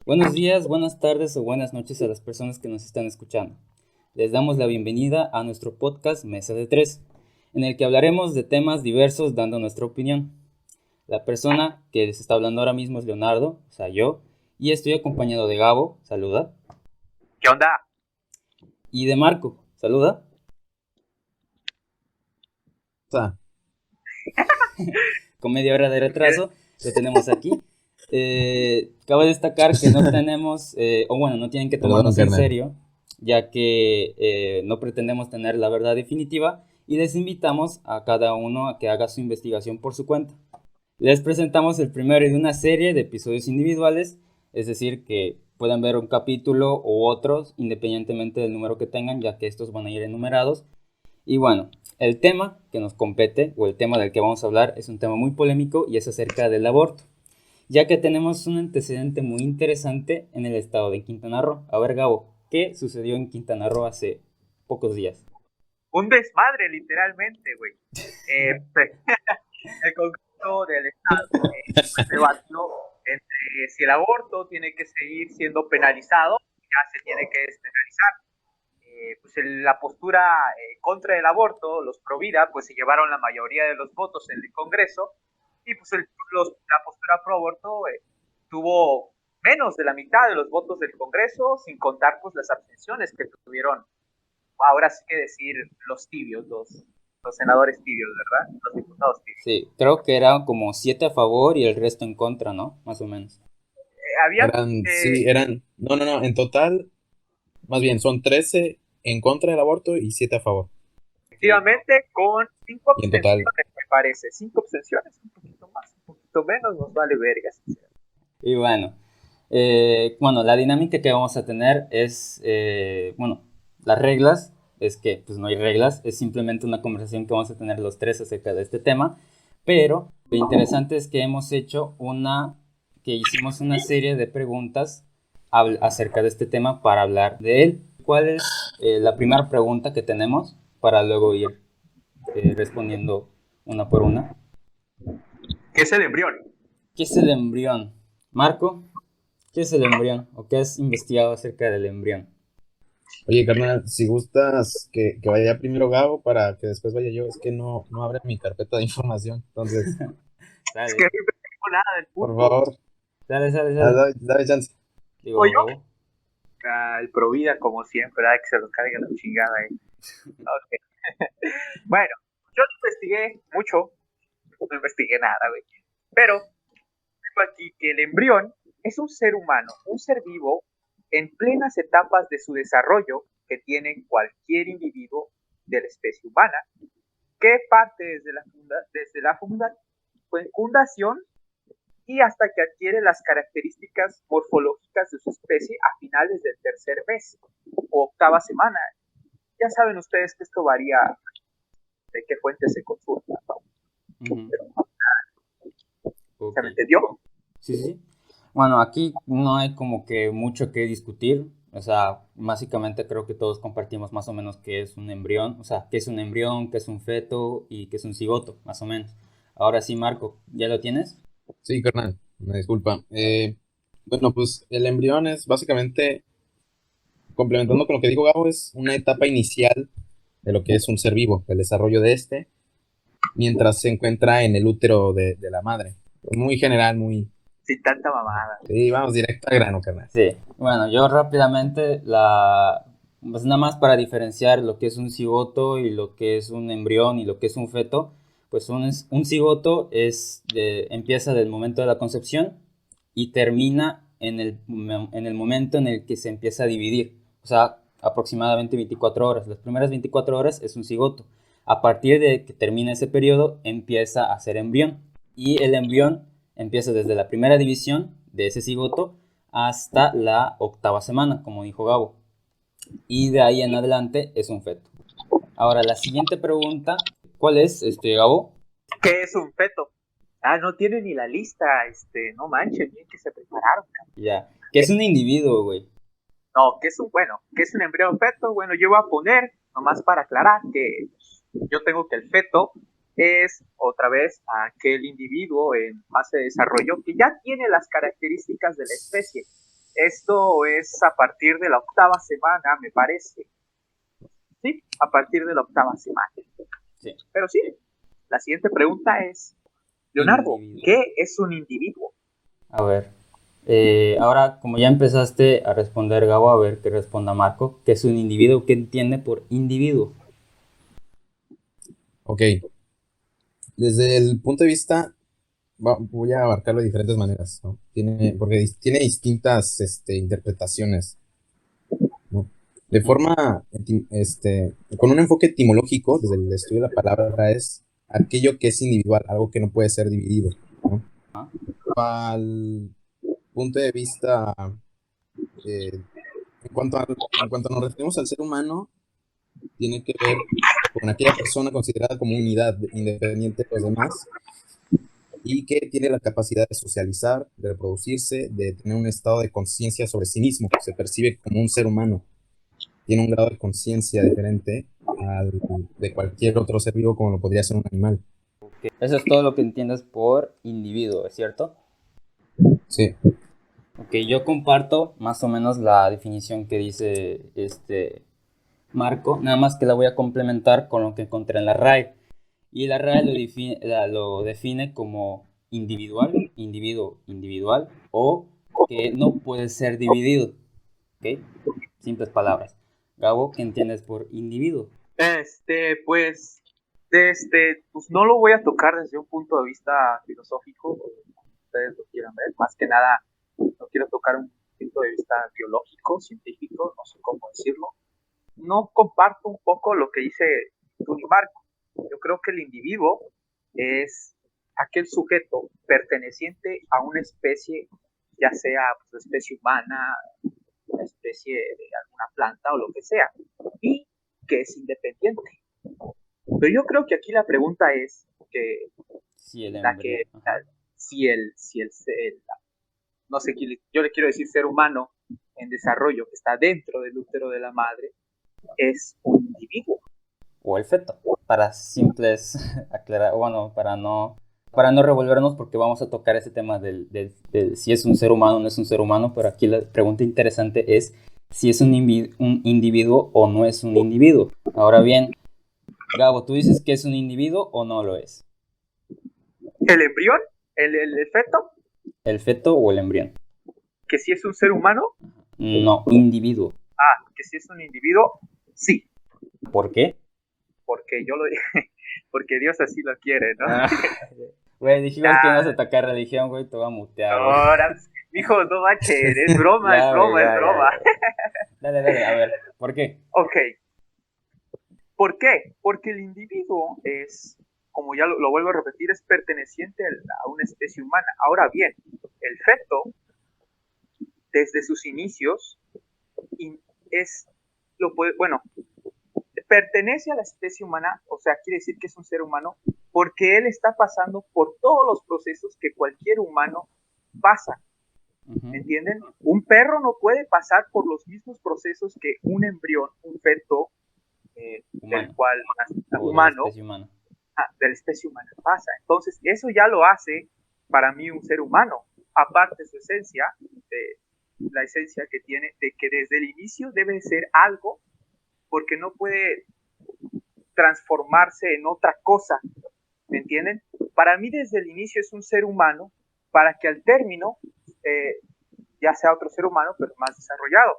Buenos días, buenas tardes o buenas noches a las personas que nos están escuchando. Les damos la bienvenida a nuestro podcast Mesa de Tres, en el que hablaremos de temas diversos dando nuestra opinión. La persona que les está hablando ahora mismo es Leonardo, o sea yo, y estoy acompañado de Gabo, saluda, ¿Qué onda? y de Marco, saluda. Sea, Con media hora de retraso, lo tenemos aquí. Cabe destacar que no tenemos, no tienen que Perdón, tomarnos en carnal. serio, ya que no pretendemos tener la verdad definitiva y les invitamos a cada uno a que haga su investigación por su cuenta. Les presentamos el primero de una serie de episodios individuales, es decir, que pueden ver un capítulo u otros independientemente del número que tengan, ya que estos van a ir enumerados. Y bueno, el tema que nos compete, o el tema del que vamos a hablar, es un tema muy polémico y es acerca del aborto, ya que tenemos un antecedente muy interesante en el estado de Quintana Roo. A ver, Gabo, ¿qué sucedió en Quintana Roo hace pocos días? Un desmadre, literalmente, güey. El Congreso del Estado pues, debatió entre si el aborto tiene que seguir siendo penalizado, ya se tiene que despenalizar. La postura contra el aborto, los pro vida, pues se llevaron la mayoría de los votos en el Congreso y pues la postura pro aborto tuvo menos de la mitad de los votos del Congreso, sin contar pues las abstenciones que tuvieron, ahora sí que decir, los tibios, los senadores tibios, ¿verdad? Los diputados tibios. Sí, creo que eran como 7 a favor y el resto en contra, ¿no? Más o menos. Había, No, en total, más bien, son 13 en contra del aborto y 7 a favor. efectivamente, con 5 Y en abstenciones, total, me parece. 5 abstenciones, un poquito más, un poquito menos, nos vale verga. Y bueno, la dinámica que vamos a tener es, las reglas, es que pues no hay reglas, es simplemente una conversación que vamos a tener los tres acerca de este tema, pero lo interesante es que hicimos una serie de preguntas acerca de este tema para hablar de él. ¿Cuál es la primera pregunta que tenemos para luego ir respondiendo una por una? ¿Qué es el embrión? ¿Qué es el embrión? Marco, ¿qué es el embrión? ¿O qué has investigado acerca del embrión? oye, carnal, si gustas que vaya primero Gabo para que después vaya yo, es que no abre mi carpeta de información. Entonces, Es que Dale, no tengo nada del por punto. favor, dale. dame chance. ¿O Digo, yo? Gabo. El Provida, como siempre, que se los cargue la chingada ahí. Okay. Bueno, yo no investigué mucho, no investigué nada, güey. Pero tengo aquí que el embrión es un ser humano, un ser vivo en plenas etapas de su desarrollo que tiene cualquier individuo de la especie humana, que parte desde la fundación y hasta que adquiere las características morfológicas de su especie a finales del tercer mes o octava semana. Ya saben ustedes que esto varía de qué fuente se consulta, ¿no? Ujú, Pero, ok. ¿se me entendió? Sí, sí. Bueno, aquí no hay como que mucho que discutir. O sea, básicamente creo que todos compartimos más o menos qué es un embrión. O sea, qué es un embrión, qué es un feto y qué es un cigoto, más o menos. Ahora sí, Marco, ¿ya lo tienes? Sí, carnal, una disculpa. Bueno, pues el embrión es básicamente, complementando con lo que dijo Gabo, es una etapa inicial de lo que es un ser vivo, el desarrollo de este, mientras se encuentra en el útero de la madre. Muy general, muy... Sin tanta Ajá. mamada. Sí, vamos directo al grano, carnal. Sí. Bueno, yo rápidamente pues nada más para diferenciar lo que es un cigoto y lo que es un embrión y lo que es un feto, pues un cigoto empieza del momento de la concepción y termina en el momento en el que se empieza a dividir. O sea, aproximadamente 24 horas. Las primeras 24 horas es un cigoto. A partir de que termina ese periodo, empieza a ser embrión. Y el embrión empieza desde la primera división de ese cigoto hasta la octava semana, como dijo Gabo. Y de ahí en adelante es un feto. Ahora, la siguiente pregunta, ¿cuál es, Gabo? ¿Qué es un feto? No tiene ni la lista, no manches, bien que se prepararon, cabrón. Ya, que es un individuo, güey. No, ¿qué es un embrión feto? Bueno, yo voy a poner, nomás para aclarar, que yo tengo que el feto es otra vez aquel individuo en fase de desarrollo que ya tiene las características de la especie. Esto es a partir de la 8ª semana, me parece. Sí, a partir de la 8ª semana. Sí. Pero sí, la siguiente pregunta es, Leonardo, Individuo. ¿qué es un individuo? A ver, ahora como ya empezaste a responder, Gabo, a ver que responda Marco. ¿Qué es un individuo? ¿Qué entiende por individuo? Ok, desde el punto de vista, voy a abarcarlo de diferentes maneras, ¿no? Porque tiene distintas interpretaciones, ¿no? De forma, con un enfoque etimológico, desde el estudio de la palabra, es aquello que es individual, algo que no puede ser dividido, ¿no? ¿Ah? Al punto de vista, eh, en cuanto nos referimos al ser humano, tiene que ver con aquella persona considerada como unidad independiente de los demás y que tiene la capacidad de socializar, de reproducirse, de tener un estado de conciencia sobre sí mismo. Se percibe como un ser humano. Tiene un grado de conciencia diferente al de cualquier otro ser vivo como lo podría ser un animal. Eso es todo lo que entiendes por individuo, ¿es cierto? Sí, Ok, yo comparto más o menos la definición que dice Marco, nada más que la voy a complementar con lo que encontré en la RAE. Y la RAE lo define como individuo individual, o que no puede ser dividido. ¿Ok? Simples palabras. Gabo, ¿qué entiendes por individuo? Pues, pues no lo voy a tocar desde un punto de vista filosófico, como ustedes lo quieran ver. Más que nada, no quiero tocar un punto de vista biológico, científico, no sé cómo decirlo. No comparto un poco lo que dice Tony Marco. Yo creo que el individuo es aquel sujeto perteneciente a una especie, ya sea pues, la especie humana, una especie de alguna planta o lo que sea, y que es independiente. Pero yo creo que aquí la pregunta es que Sí, el la embrión. que si el no sé, yo le quiero decir ser humano en desarrollo que está dentro del útero de la madre es un individuo. O el feto. Para simples aclarar, bueno, para no revolvernos porque vamos a tocar ese tema del si es un ser humano o no es un ser humano, pero aquí la pregunta interesante es si es un individuo o no es un individuo. Ahora bien, Gabo, ¿tú dices que es un individuo o no lo es? El embrión, el feto, ¿El feto o el embrión? que si es un ser humano, No, individuo. que si es un individuo, sí, ¿Por qué? porque yo lo porque Dios así lo quiere, ¿no? Ah, güey, dijimos que ibas Ya, a tocar religión, güey, te voy a mutear, güey. ahora, hijo, no manches, es broma, es Ya, güey, broma, es ya, ya, broma. ya. Dale, dale, a ver, ¿por qué? Ok, ¿por qué? Porque el individuo es, como ya lo vuelvo a repetir, es perteneciente a una especie humana. Ahora bien, el feto, desde sus inicios, es, bueno, pertenece a la especie humana, o sea, quiere decir que es un ser humano, porque él está pasando por todos los procesos que cualquier humano pasa. ¿Me entienden? Un perro no puede pasar por los mismos procesos que un embrión, un feto, del Humano, cual o de la humano, especie humana. de la especie humana pasa. Entonces, eso ya lo hace para mí un ser humano, aparte de su esencia, de la esencia que tiene, de que desde el inicio debe ser algo, porque no puede transformarse en otra cosa, ¿me entienden? Para mí desde el inicio es un ser humano, para que al término ya sea otro ser humano, pero más desarrollado.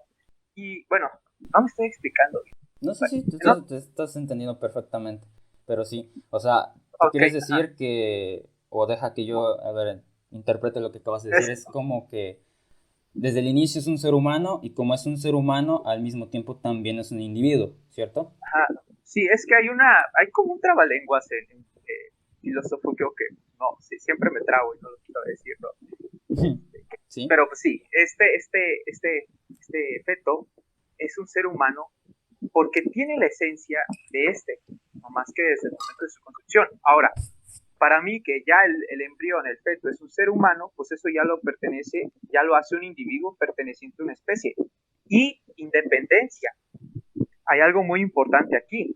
Y bueno, no me estoy explicando bien. No sé si ¿No? te estás entendiendo perfectamente, pero sí, o sea, tú Ok, quieres decir que, o deja que yo, a ver, interprete lo que acabas de decir, es como que desde el inicio es un ser humano y como es un ser humano, al mismo tiempo también es un individuo, ¿cierto? ajá. Sí, es que hay como un trabalenguas en filósofo que no, sí, siempre me trago y no lo quiero decir, ¿no? ¿Sí? Pero pues sí, este feto es un ser humano porque tiene la esencia de no más que desde el momento de su construcción. Ahora, para mí que ya el embrión, el feto es un ser humano, pues eso ya lo pertenece, ya lo hace un individuo perteneciente a una especie. Y independencia. Hay algo muy importante aquí.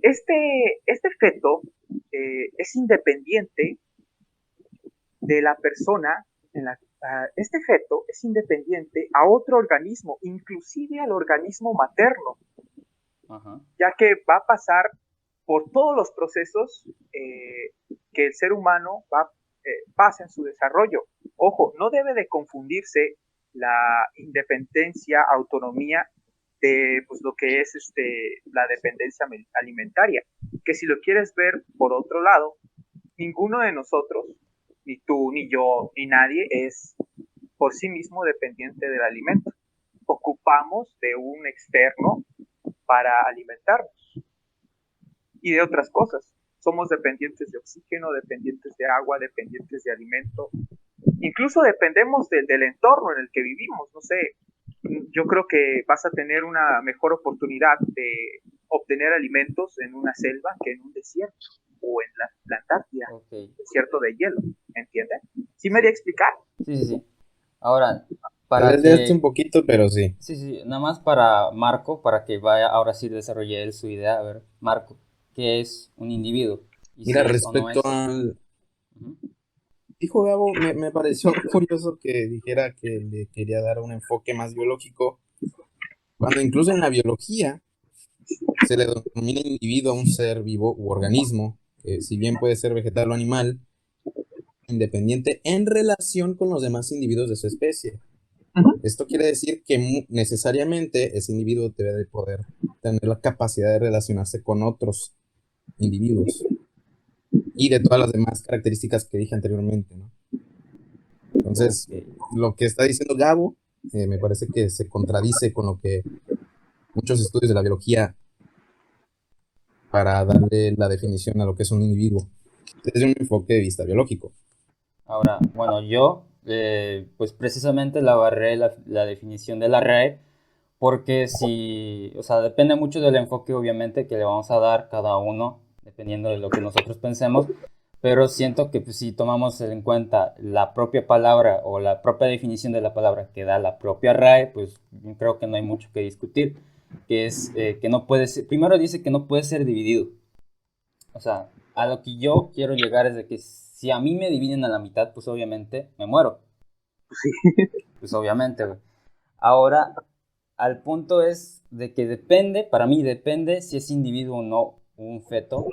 Este feto es independiente de la persona este feto es independiente a otro organismo, inclusive al organismo materno, ya que va a pasar por todos los procesos que el ser humano pasa en su desarrollo. Ojo, no debe de confundirse la independencia, autonomía de pues, lo que es la dependencia alimentaria, que si lo quieres ver por otro lado, ninguno de nosotros, ni tú, ni yo, ni nadie es por sí mismo dependiente del alimento. Ocupamos de un externo para alimentarnos y de otras cosas. Somos dependientes de oxígeno, dependientes de agua, dependientes de alimento. Incluso dependemos del entorno en el que vivimos. No sé, yo creo que vas a tener una mejor oportunidad de obtener alimentos en una selva que en un desierto o en la Antártida, desierto de hielo, ¿entiendes? ¿Sí me di a explicar? Sí. Ahora, para un poquito, pero sí. Sí, nada más para Marco, para que vaya, ahora sí desarrolle él su idea. A ver, Marco, ¿qué es un individuo? Mira, respecto al... Dijo Gabo, me pareció curioso que dijera que le quería dar un enfoque más biológico, cuando incluso en la biología se le denomina individuo a un ser vivo u organismo, que si bien puede ser vegetal o animal, independiente en relación con los demás individuos de su especie. Esto quiere decir que necesariamente ese individuo debe de poder tener la capacidad de relacionarse con otros individuos y de todas las demás características que dije anteriormente, ¿no? Entonces, lo que está diciendo Gabo me parece que se contradice con lo que muchos estudios de la biología para darle la definición a lo que es un individuo desde un enfoque de vista biológico. Ahora, bueno, yo pues precisamente la barré la definición de la RAE porque o sea, depende mucho del enfoque obviamente que le vamos a dar cada uno, dependiendo de lo que nosotros pensemos, pero siento que pues, si tomamos en cuenta la propia palabra o la propia definición de la palabra que da la propia RAE, pues creo que no hay mucho que discutir, que es que no puede ser, primero dice que no puede ser dividido. O sea, a lo que yo quiero llegar es de que si a mí me dividen a la mitad, pues obviamente me muero. Sí. Pues obviamente, güey. Ahora, al punto es de que depende, para mí depende si es individuo o no un feto,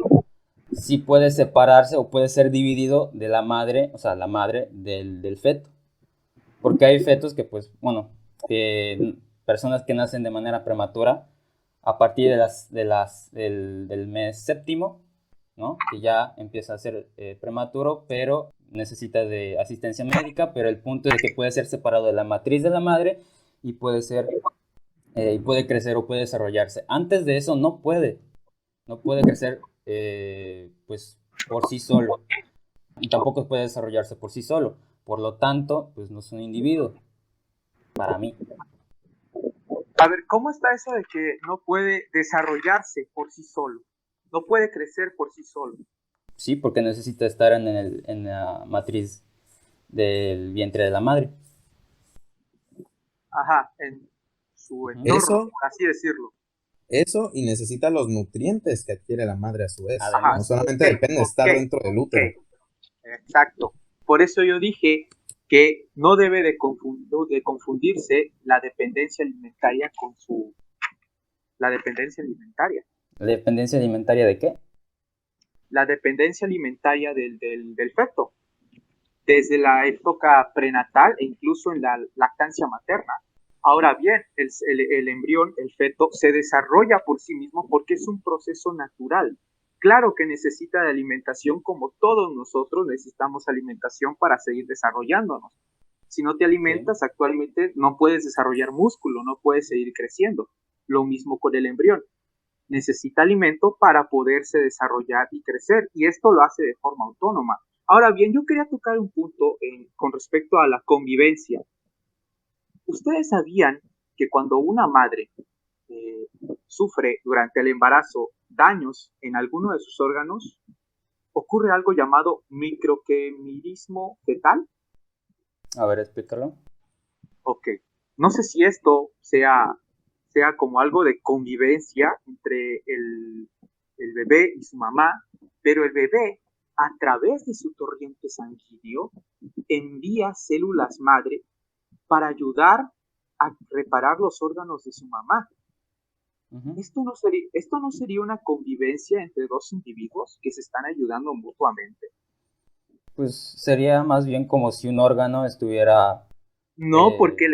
si puede separarse o puede ser dividido de la madre, o sea, la madre del feto. Porque hay fetos que, pues, bueno, que personas que nacen de manera prematura, a partir del mes séptimo, ¿no? Que ya empieza a ser prematuro, pero necesita de asistencia médica, pero el punto es que puede ser separado de la matriz de la madre y puede crecer o puede desarrollarse. Antes de eso no puede crecer pues por sí solo y tampoco puede desarrollarse por sí solo. Por lo tanto, pues no es un individuo para mí. A ver, ¿cómo está eso de que no puede desarrollarse por sí solo? No puede crecer por sí solo. Sí, porque necesita estar en la matriz del vientre de la madre. Ajá, en su entorno, eso, así decirlo. Eso y necesita los nutrientes que adquiere la madre a su vez. Además, no solamente depende de estar dentro del útero. Exacto. Por eso yo dije que no debe de confundirse la dependencia alimentaria con la dependencia alimentaria. ¿La dependencia alimentaria de qué? La dependencia alimentaria del feto. Desde la época prenatal e incluso en la lactancia materna. Ahora bien, el embrión, el feto, se desarrolla por sí mismo porque es un proceso natural. Claro que necesita de alimentación como todos nosotros necesitamos alimentación para seguir desarrollándonos. Si no te alimentas, actualmente no puedes desarrollar músculo, no puedes seguir creciendo. Lo mismo con el embrión. Necesita alimento para poderse desarrollar y crecer, y esto lo hace de forma autónoma. Ahora bien, yo quería tocar un punto con respecto a la convivencia. ¿Ustedes sabían que cuando una madre sufre durante el embarazo daños en alguno de sus órganos, ocurre algo llamado microquemismo fetal? A ver, explícalo. Ok. No sé si esto sea como algo de convivencia entre el bebé y su mamá, pero el bebé a través de su torrente sanguíneo, envía células madre para ayudar a reparar los órganos de su mamá. Ujú. ¿Esto no sería una convivencia entre dos individuos que se están ayudando mutuamente? Pues sería más bien como si un órgano estuviera... No, porque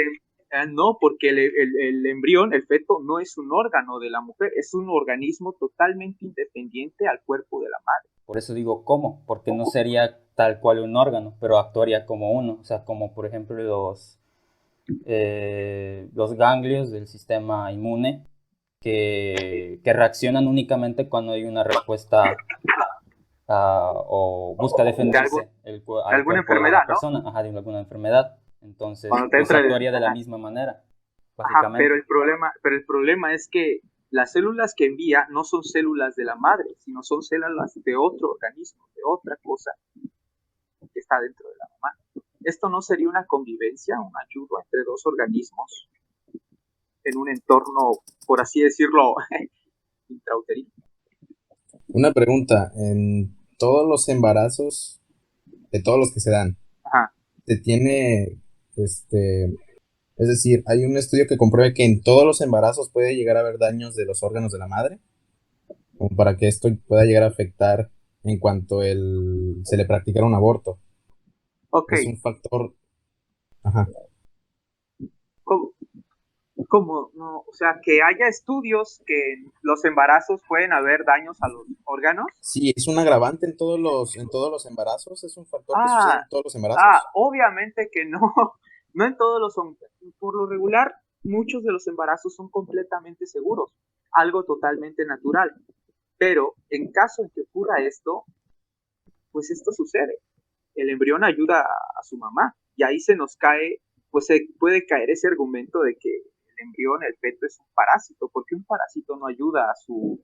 el embrión, el feto, no es un órgano de la mujer, es un organismo totalmente independiente al cuerpo de la madre. Por eso digo cómo, porque no sería tal cual un órgano, pero actuaría como uno. O sea, como por ejemplo los ganglios del sistema inmune que reaccionan únicamente cuando hay una respuesta o busca defenderse De al alguna cuerpo de enfermedad, la ¿no? persona, ajá, de alguna enfermedad. Entonces, Cuando te pues entra actuaría de la misma manera, Ajá, pero básicamente. el problema es que las células que envía no son células de la madre, sino son células de otro organismo, de otra cosa que está dentro de la mamá. ¿Esto no sería una convivencia, un ayudo entre dos organismos en un entorno, por así decirlo, intrauterino? Una pregunta, en todos los embarazos, de todos los que se dan, Ajá. se tiene, es decir, hay un estudio que compruebe que en todos los embarazos puede llegar a haber daños de los órganos de la madre, como para que esto pueda llegar a afectar en cuanto se le practicara un aborto. Ok, Es un factor, ajá. ¿cómo? ¿Cómo? No, o sea, que haya estudios que en los embarazos pueden haber daños a los órganos. Sí, es un agravante en todos los embarazos, es un factor que sucede Ah, en todos los embarazos. obviamente que no, no en todos los hombres. Por lo regular, muchos de los embarazos son completamente seguros, algo totalmente natural. Pero en caso de que ocurra esto, pues esto sucede. El embrión ayuda a su mamá y ahí se nos cae, pues se puede caer ese argumento de que el embrión, el feto es un parásito, porque un parásito no ayuda no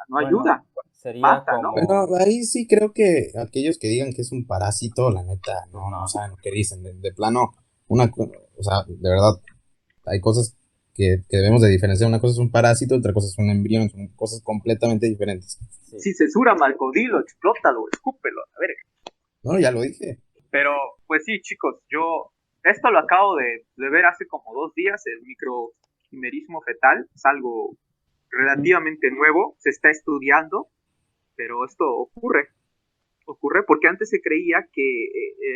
Bueno, ayuda, sería mata, ¿no? Bueno, como... ahí sí creo que aquellos que digan que es un parásito, la neta, no No, saben lo que dicen. De plano, o sea, de verdad, hay cosas que debemos de diferenciar. Una cosa es un parásito, otra cosa es un embrión, son cosas completamente diferentes. sí. Si censura Marco, dilo, explótalo, escúpelo, a ver. No, ya lo dije. Pero, pues sí, chicos, yo esto lo acabo de ver hace como 2 días, el microquimerismo fetal, es algo Ujú. relativamente nuevo, se está estudiando, pero esto ocurre porque antes se creía que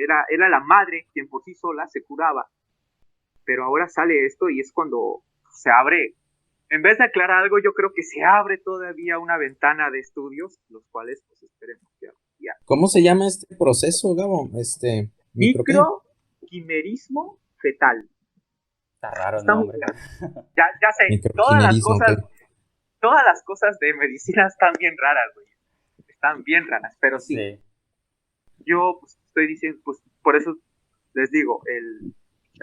era la madre quien por sí sola se curaba, pero ahora sale esto y es cuando se abre, en vez de aclarar algo, yo creo que se abre todavía una ventana de estudios, los cuales pues esperemos que algún día. ¿Cómo se llama este proceso, Gabo? ¿Micro qué? Microquimerismo fetal. Está raro el Está muy nombre. raro. Ya sé, Microquimerismo, ok. todas las cosas de medicina están bien raras, güey. Están bien raras, pero sí, Sí. yo pues, estoy diciendo, pues por eso les digo,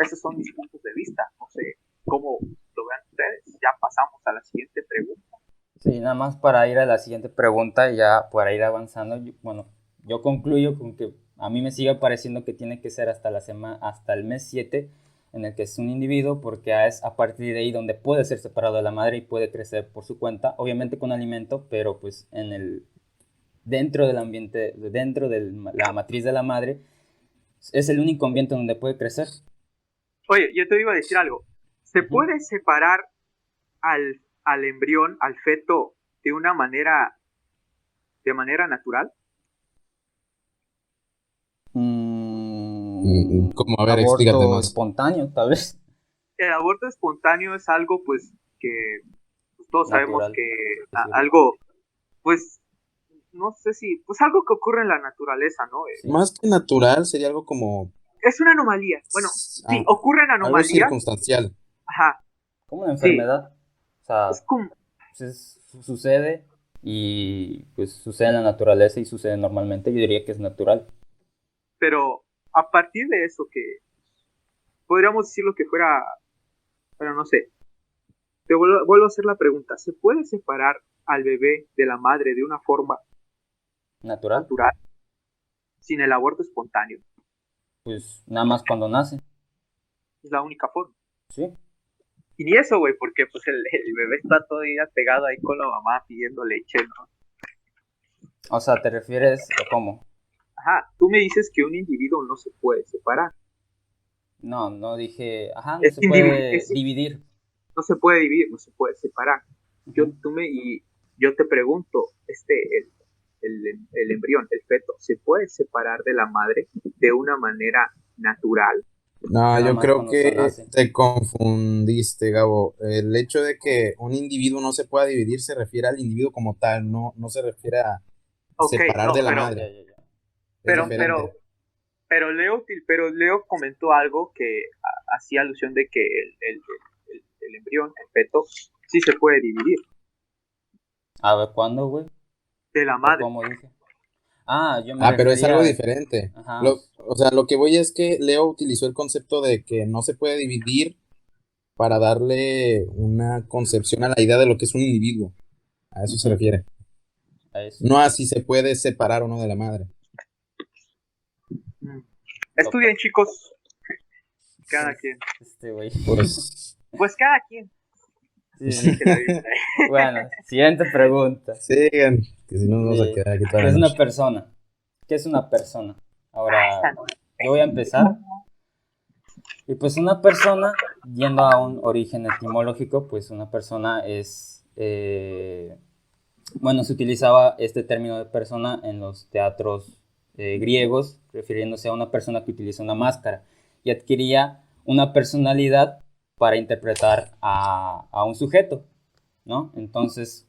esos son mis puntos de vista. No sé cómo lo vean ustedes. Ya pasamos a la siguiente pregunta. Sí, nada más para ir a la siguiente pregunta y ya para ir avanzando, bueno, yo concluyo con que a mí me sigue pareciendo que tiene que ser hasta el mes 7 en el que es un individuo, porque es a partir de ahí donde puede ser separado de la madre y puede crecer por su cuenta, obviamente con alimento, pero pues dentro del ambiente, dentro de la matriz de la madre, es el único ambiente donde puede crecer. Oye, yo te iba a decir algo. ¿Se Ujú. puede separar al embrión, al feto, de una de manera natural? ¿Cómo? A ver, explícate Aborto más. espontáneo, tal vez. El aborto espontáneo es algo, pues, que pues, todos sabemos Natural, que decirlo. algo, pues, no sé si, pues algo que ocurre en la naturaleza, ¿no? Sí. Más que natural, sería algo como Es una anomalía. Bueno, sí, ah, ocurren algo anomalías. circunstancial. Ajá, Como una sí. enfermedad. O Es sea, como, sucede y pues sucede en la naturaleza y sucede normalmente. Yo diría que es natural. pero a partir de eso que podríamos decir lo que fuera, pero no sé, vuelvo a hacer la pregunta. ¿Se puede separar al bebé de la madre de una forma Natural, natural sin el aborto espontáneo? pues nada más cuando nace. Es la única forma. Sí. Y ni eso, güey, porque pues el bebé está todavía pegado ahí con la mamá pidiendo leche, ¿no? O sea, ¿te refieres a cómo? Ajá, tú me dices que un individuo no se puede separar. No, no dije, ajá, no Es se individuo, puede dividir. no se puede dividir, no se puede separar. Ujú. Y yo te pregunto, el embrión, el feto, ¿se puede separar de la madre de una manera natural? No, Nada yo más creo cuando se que nace. te confundiste, Gabo. El hecho de que un individuo no se pueda dividir se refiere al individuo como tal, no se refiere a Ok, separar no, de la Ah, madre. ya, ya, ya. Es pero, diferente. pero, pero Leo comentó algo que hacía alusión de que el embrión, el feto, sí se puede dividir A ver, ¿cuándo, güey? de la ¿O madre. cómo dije? Ah, yo me Ah, pero es algo refería, diferente. ajá, O sea, lo que voy es que Leo utilizó el concepto de que no se puede dividir para darle una concepción a la idea de lo que es un individuo. A eso se ujú, refiere. a eso. No a si se puede separar o no de la madre. Mm. Ok. Estudien, chicos, cada quien. Este güey. Pues Pues cada quien, Sí, sí. dice la Biblia. Bueno, siguiente pregunta. sigan, que si no nos vamos a Sí, quedar aquí toda ¿qué la es una noche. persona? ¿Qué es una persona? Esta Ahora, no yo voy a empezar. Y pues una persona, yendo a un origen etimológico, pues una persona es, bueno, se utilizaba este término de persona en los teatros griegos, refiriéndose a una persona que utiliza una máscara y adquiría una personalidad para interpretar a un sujeto, ¿no? Entonces,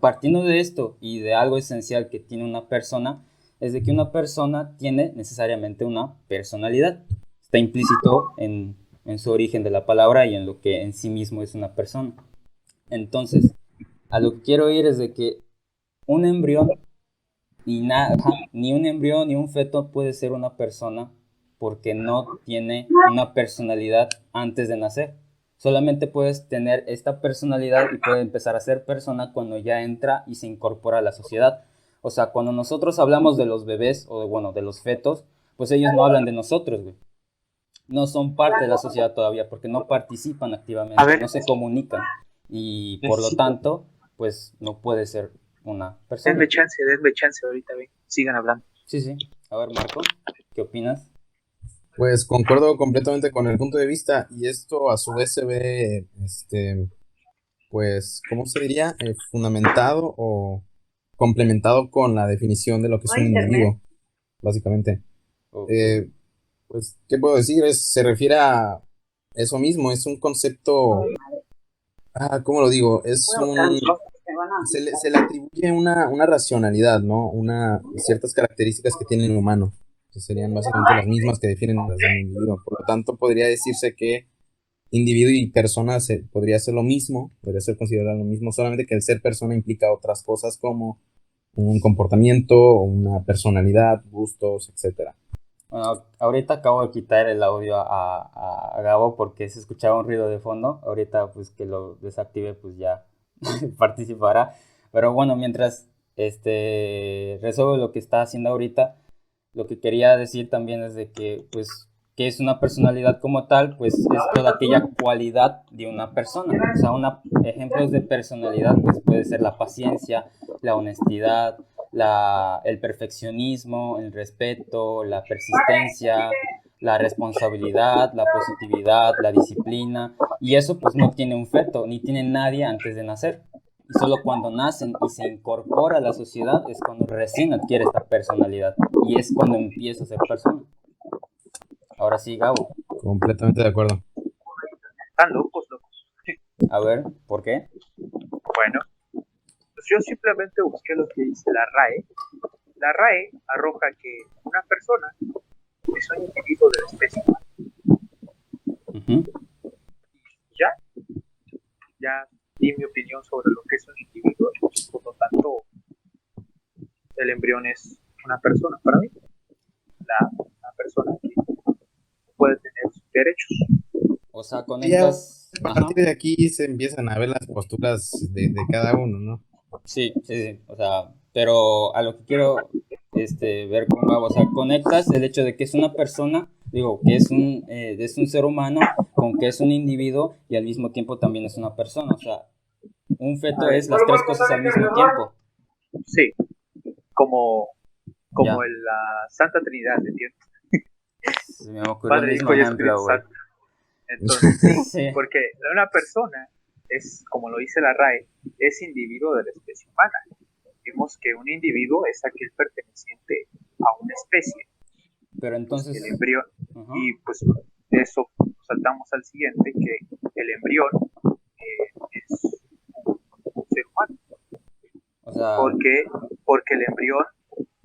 partiendo de esto y de algo esencial que tiene una persona, es de que una persona tiene necesariamente una personalidad. Está implícito en su origen de la palabra y en lo que en sí mismo es una persona. Entonces, a lo que quiero ir es de que un embrión ni un embrión ni un feto puede ser una persona porque no tiene una personalidad antes de nacer. Solamente puedes tener esta personalidad y puede empezar a ser persona cuando ya entra y se incorpora a la sociedad. O sea, cuando nosotros hablamos de los bebés o bueno, de los fetos, pues ellos no hablan de nosotros, güey. No son parte de la sociedad todavía porque no participan A activamente, ver, no se comunican y por lo necesito. tanto, pues no puede ser una persona. Denme chance ahorita, ven. Sigan hablando. Sí, sí. A ver, Marco, ¿qué opinas? Pues concuerdo completamente con el punto de vista y esto a su vez se ve, pues, ¿cómo se diría? Fundamentado o complementado con la definición de lo que es un individuo, básicamente. Ok. Eh, pues, ¿qué puedo decir? Se refiere a eso mismo, es un concepto, ¿cómo lo digo? Se le atribuye una racionalidad, ¿no? Ciertas características que tiene el humano, que serían básicamente las mismas que definen las del individuo. Por lo tanto, podría decirse que individuo y persona podría ser lo mismo, podría ser considerado lo mismo, solamente que el ser persona implica otras cosas como un comportamiento, una personalidad, gustos, etcétera. Bueno, ahorita acabo de quitar el audio a Gabo porque se escuchaba un ruido de fondo. Ahorita pues que lo desactive pues ya participará. Pero bueno, mientras resuelve lo que está haciendo ahorita, lo que quería decir también es de que pues que es una personalidad como tal, pues es toda aquella cualidad de una persona. O sea, ejemplos de personalidad pues puede ser la paciencia, la honestidad, el perfeccionismo, el respeto, la persistencia, la responsabilidad, la positividad, la disciplina, y eso pues no tiene un feto, ni tiene nadie antes de nacer. Y solo cuando nacen y se incorpora a la sociedad es cuando recién adquiere esta personalidad y es cuando empieza a ser persona. Ahora sí, Gabo, Completamente de acuerdo. Están locos, locos. a ver, ¿por qué? Bueno, pues yo simplemente busqué lo que dice la RAE. La RAE arroja que una persona es un individuo de la especie humana. Ujú. Ya, ya di mi opinión sobre lo que es un individuo. Por lo tanto, el embrión es una persona para mí. Una persona que puede tener sus derechos. O sea, Y a conectas, partir ajá, de aquí se empiezan a ver las posturas de cada uno, ¿no? sí, sí, sí, o sea, pero a lo que quiero ver con Gabo, o sea, conectas el hecho de que es una persona, digo, que es un ser humano, con que es un individuo y al mismo tiempo también es una persona, o sea, un A feto ver, es las tres cosas al mismo tiempo. sí, como Ya. la Santa Trinidad, ¿entiendes? Se me ocurrió el Padre, mismo Hijo y ejemplo, Espíritu güey. Santo. Entonces, sí, Sí. porque una persona es, como lo dice la RAE, es individuo de la especie humana. Vimos que un individuo es aquel perteneciente a una especie. Pero Pues entonces, el embrión, ajá. y pues de eso saltamos al siguiente, que el embrión es un ser humano. O sea, Porque el embrión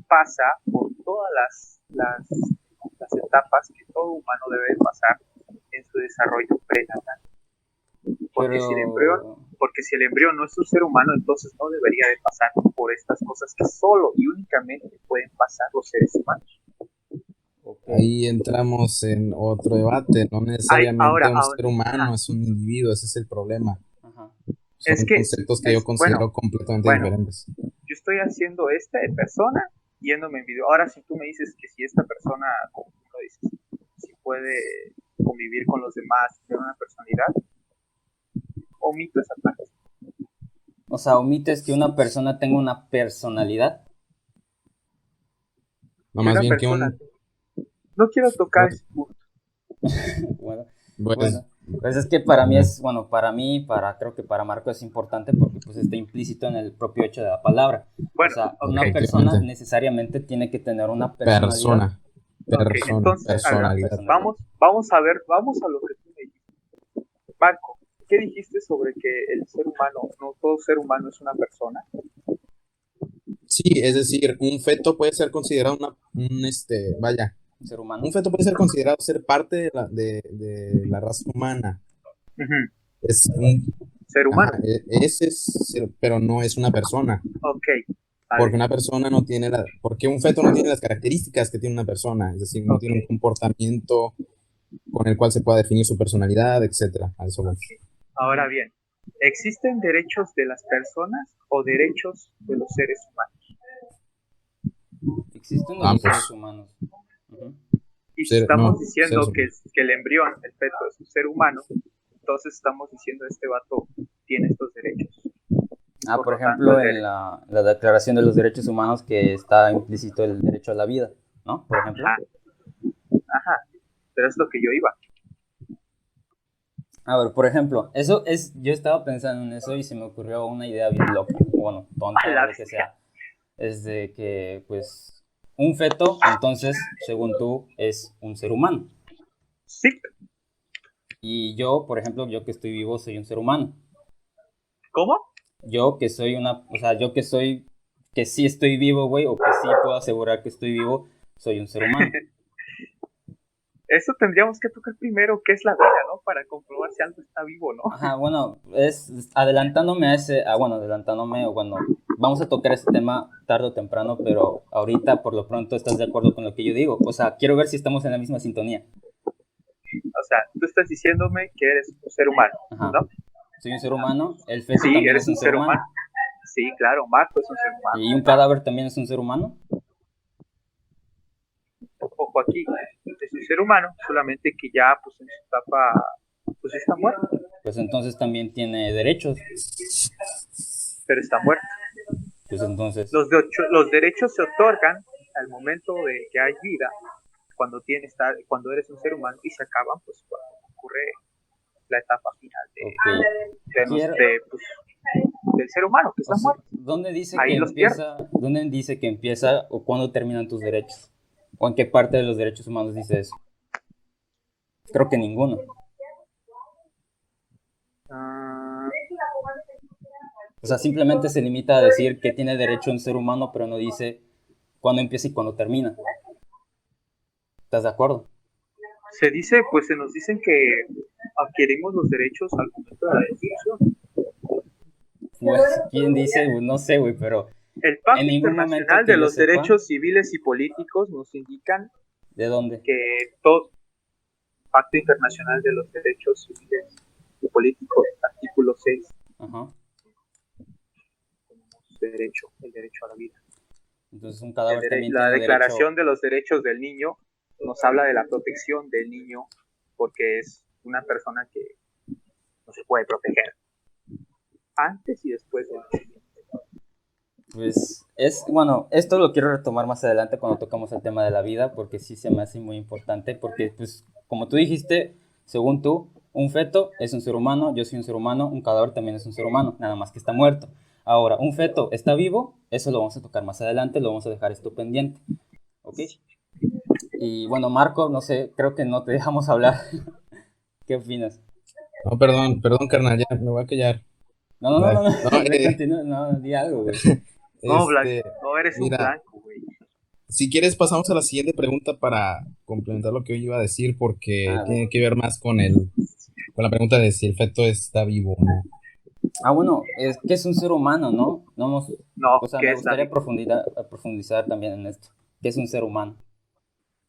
pasa por todas las etapas que todo humano debe pasar en su desarrollo prenatal. Porque si el embrión, pero, porque si el embrión no es un ser humano, entonces no debería de pasar por estas cosas que solo y únicamente pueden pasar los seres humanos. ok, Ahí entramos en otro debate. No necesariamente Ahora, un ser humano ajá, es un individuo, ese es el problema. ajá. es Son que, conceptos que yo considero completamente bueno, diferentes. yo estoy haciendo de persona, yéndome en video. Ahora, si tú me dices que si esta persona, como tú lo dices, si puede convivir con los demás, tener una personalidad, omito esa parte. O sea, omites que una persona tenga una personalidad. No, Que más una bien que persona, un... no quiero tocar ese punto. Bueno, Pues, bueno, pues es que para mí es, bueno, para mí, creo que para Marco es importante porque pues está implícito en el propio hecho de la palabra. O Bueno, sea, ok, una persona efectivamente. necesariamente tiene que tener una personalidad. Persona. ok, entonces, a ver, Ajá, Personalidad. personalidad. vamos a ver, vamos a lo que tú me dijiste. Marco, ¿qué dijiste sobre que el ser humano, no todo ser humano es una persona? Sí, es decir, un feto puede ser considerado vaya, Un ser un humano. feto puede ser considerado ser parte de la raza humana. Ujú. Es un, Ser humano. ajá, ese es, pero no es una persona. Ok, Porque vale, una persona no tiene porque un feto no tiene las características que tiene una persona, es decir, no ok, tiene un comportamiento con el cual se pueda definir su personalidad, etcétera. A eso voy. ok. Ahora bien, ¿existen derechos de las personas o derechos de los seres humanos? Existen de los seres Ambos. humanos. Ujú. Y si estamos No, seres diciendo que, humanos. que el embrión, el feto, es un ser humano, entonces estamos diciendo este vato tiene estos derechos. Ah, Por por lo tanto, ejemplo, en la Declaración de los Derechos Humanos que está implícito el derecho a la vida, ¿no? Por ejemplo. ajá, ajá, pero es lo que yo iba. A ver, por ejemplo, eso es, yo estaba pensando en eso y se me ocurrió una idea bien loca, o bueno, A tonta o la lo que sea. Es de que, pues, un feto, entonces, según tú, es un ser humano. sí, Y yo, por ejemplo, yo que estoy vivo, soy un ser humano. ¿cómo? Yo que soy o sea, yo que soy, que sí estoy vivo, güey, o que sí puedo asegurar que estoy vivo, soy un ser humano. Eso tendríamos que tocar primero qué es la vida, ¿no? Para comprobar si algo está vivo, ¿no? Ajá, bueno, es adelantándome a ese, bueno, adelantándome, o bueno, vamos a tocar ese tema tarde o temprano, pero ahorita por lo pronto estás de acuerdo con lo que yo digo. O sea, quiero ver si estamos en la misma sintonía. O sea, tú estás diciéndome que eres un ser humano, Ajá, ¿no? soy un ser humano, el feto Sí, también es eres un un ser ser humano. humano. Sí, claro, Marco es un ser humano. Y un cadáver también es un ser humano. Ojo aquí, es un ser humano, solamente que ya, pues en su etapa, pues está muerto, Pues entonces también tiene derechos. pero está muerto. Pues entonces, Los derechos se otorgan al momento de que hay vida, cuando eres un ser humano y se acaban, pues cuando ocurre la etapa final ok. Quiero, pues, del ser humano que o está sea, muerto. ¿dónde dice que Ahí los pierdes. empieza, dónde dice que empieza o cuándo terminan tus derechos? ¿O en qué parte de los derechos humanos dice eso? Creo que ninguno. Ah, O sea, simplemente se limita a decir que tiene derecho un ser humano, pero no dice cuándo empieza y cuándo termina. ¿Estás de acuerdo? se dice, pues se nos dicen que adquirimos los derechos al momento de la definición. Pues, ¿quién dice? No sé, güey, pero El en Pacto ningún momento Internacional que de yo los sepa Derechos Civiles y Políticos nos indican de dónde. que todo Pacto Internacional de los Derechos Civiles y Políticos, artículo 6, Ajá. el derecho a la vida. Entonces un cadáver también La tiene derecho. Declaración de los Derechos del Niño nos habla de la protección del niño porque es una persona que no se puede proteger antes y después del nacimiento. Pues bueno, esto lo quiero retomar más adelante cuando tocamos el tema de la vida, porque sí se me hace muy importante, porque pues como tú dijiste, según tú, un feto es un ser humano, yo soy un ser humano, un cadáver también es un ser humano, nada más que está muerto. Ahora, un feto está vivo, eso lo vamos a tocar más adelante, lo vamos a dejar esto pendiente, ¿ok? Y bueno, Marco, no sé, creo que no te dejamos hablar. ¿Qué opinas? No, perdón, carnal, ya me voy a callar. No, no, no, no, no, No, continúa, no, di algo, güey. No, Blanco, este, no eres un mira, blanco, güey. si quieres pasamos a la siguiente pregunta para complementar lo que yo iba a decir, porque Ah, tiene que ver más con la pregunta de si el feto está vivo o no. bueno, es que es un ser humano, ¿no? No hemos, No, o sea, ¿qué me es la gustaría vida? profundizar también en esto. ¿Qué es un ser humano?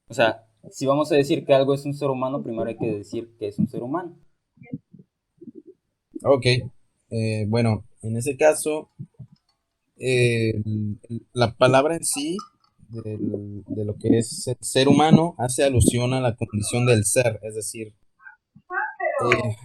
O sea, si vamos a decir que algo es un ser humano, primero hay que decir que es un ser humano. Ok, bueno, en ese caso, la palabra en sí de lo que es el ser humano hace alusión a la condición del ser, es decir,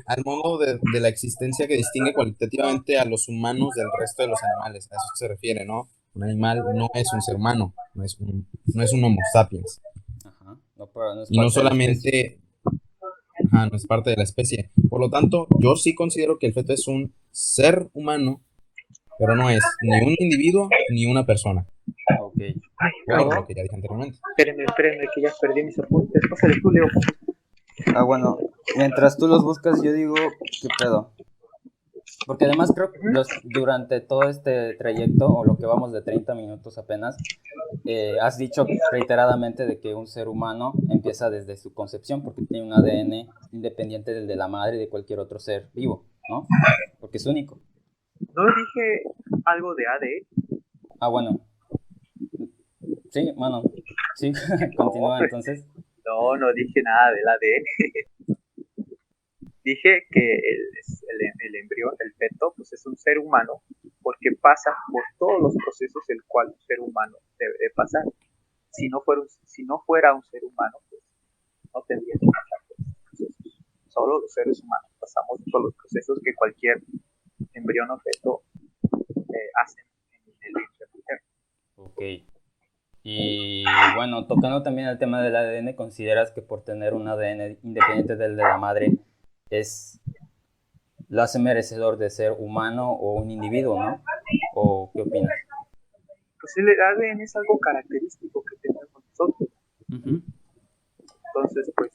al modo de la existencia que distingue cualitativamente a los humanos del resto de los animales. A eso se refiere, ¿no? Un animal no es un ser humano, no es un Homo sapiens. Ajá, no, pero no es Y no parte de la especie. solamente, ajá, no es parte de la especie. Por lo tanto, yo sí considero que el feto es un ser humano, pero no es ni un individuo ni una persona, Ok. Ay, por lo Luego, que ya dije anteriormente. espérenme, que ya perdí mis apuntes. Pásale tú, Leo. bueno, mientras tú los buscas, yo digo, ¿qué pedo? Porque además creo que durante todo este trayecto, o lo que vamos de 30 minutos apenas, has dicho reiteradamente de que un ser humano empieza desde su concepción porque tiene un ADN independiente del de la madre y de cualquier otro ser vivo, ¿no? Porque es único. ¿No dije algo de AD? Bueno, sí, bueno, sí, No, continúa entonces. no dije nada del ADN. Dije que el embrión, el feto, pues es un ser humano porque pasa por todos los procesos el cual un ser humano debe de pasar. Si no fuera un ser humano, pues no tendría que pasar por esos procesos. Solo los seres humanos pasamos por los procesos que cualquier embrión o feto hace en el vientre materno. Ok. Y bueno, tocando también el tema del ADN, ¿consideras que por tener un ADN independiente del de la madre es lo hace merecedor de ser humano o un individuo, ¿no? ¿O qué opinas? Pues el ADN es algo característico que tenemos nosotros. Uh-huh. Entonces, pues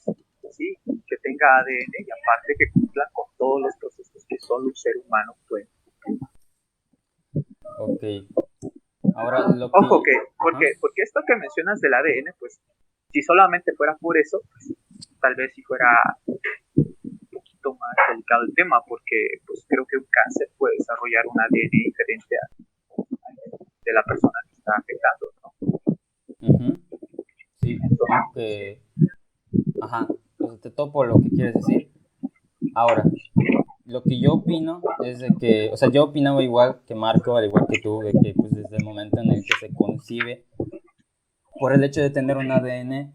sí, que tenga ADN y aparte que cumpla con todos los procesos que solo un ser humano puede. Ok. Ahora lo que... Ojo que, Ajá. porque esto que mencionas del ADN, pues si solamente fuera por eso, pues, tal vez si fuera un poquito más delicado el tema, porque pues creo que un cáncer puede desarrollar un ADN diferente de la persona que está afectando, ¿no? Uh-huh. Sí, aunque... Ajá, pues te topo lo que quieres decir. Ahora, lo que yo opino es de que, o sea, yo opinaba igual que Marco, al igual que tú, de que pues desde el momento en el que se concibe, por el hecho de tener un ADN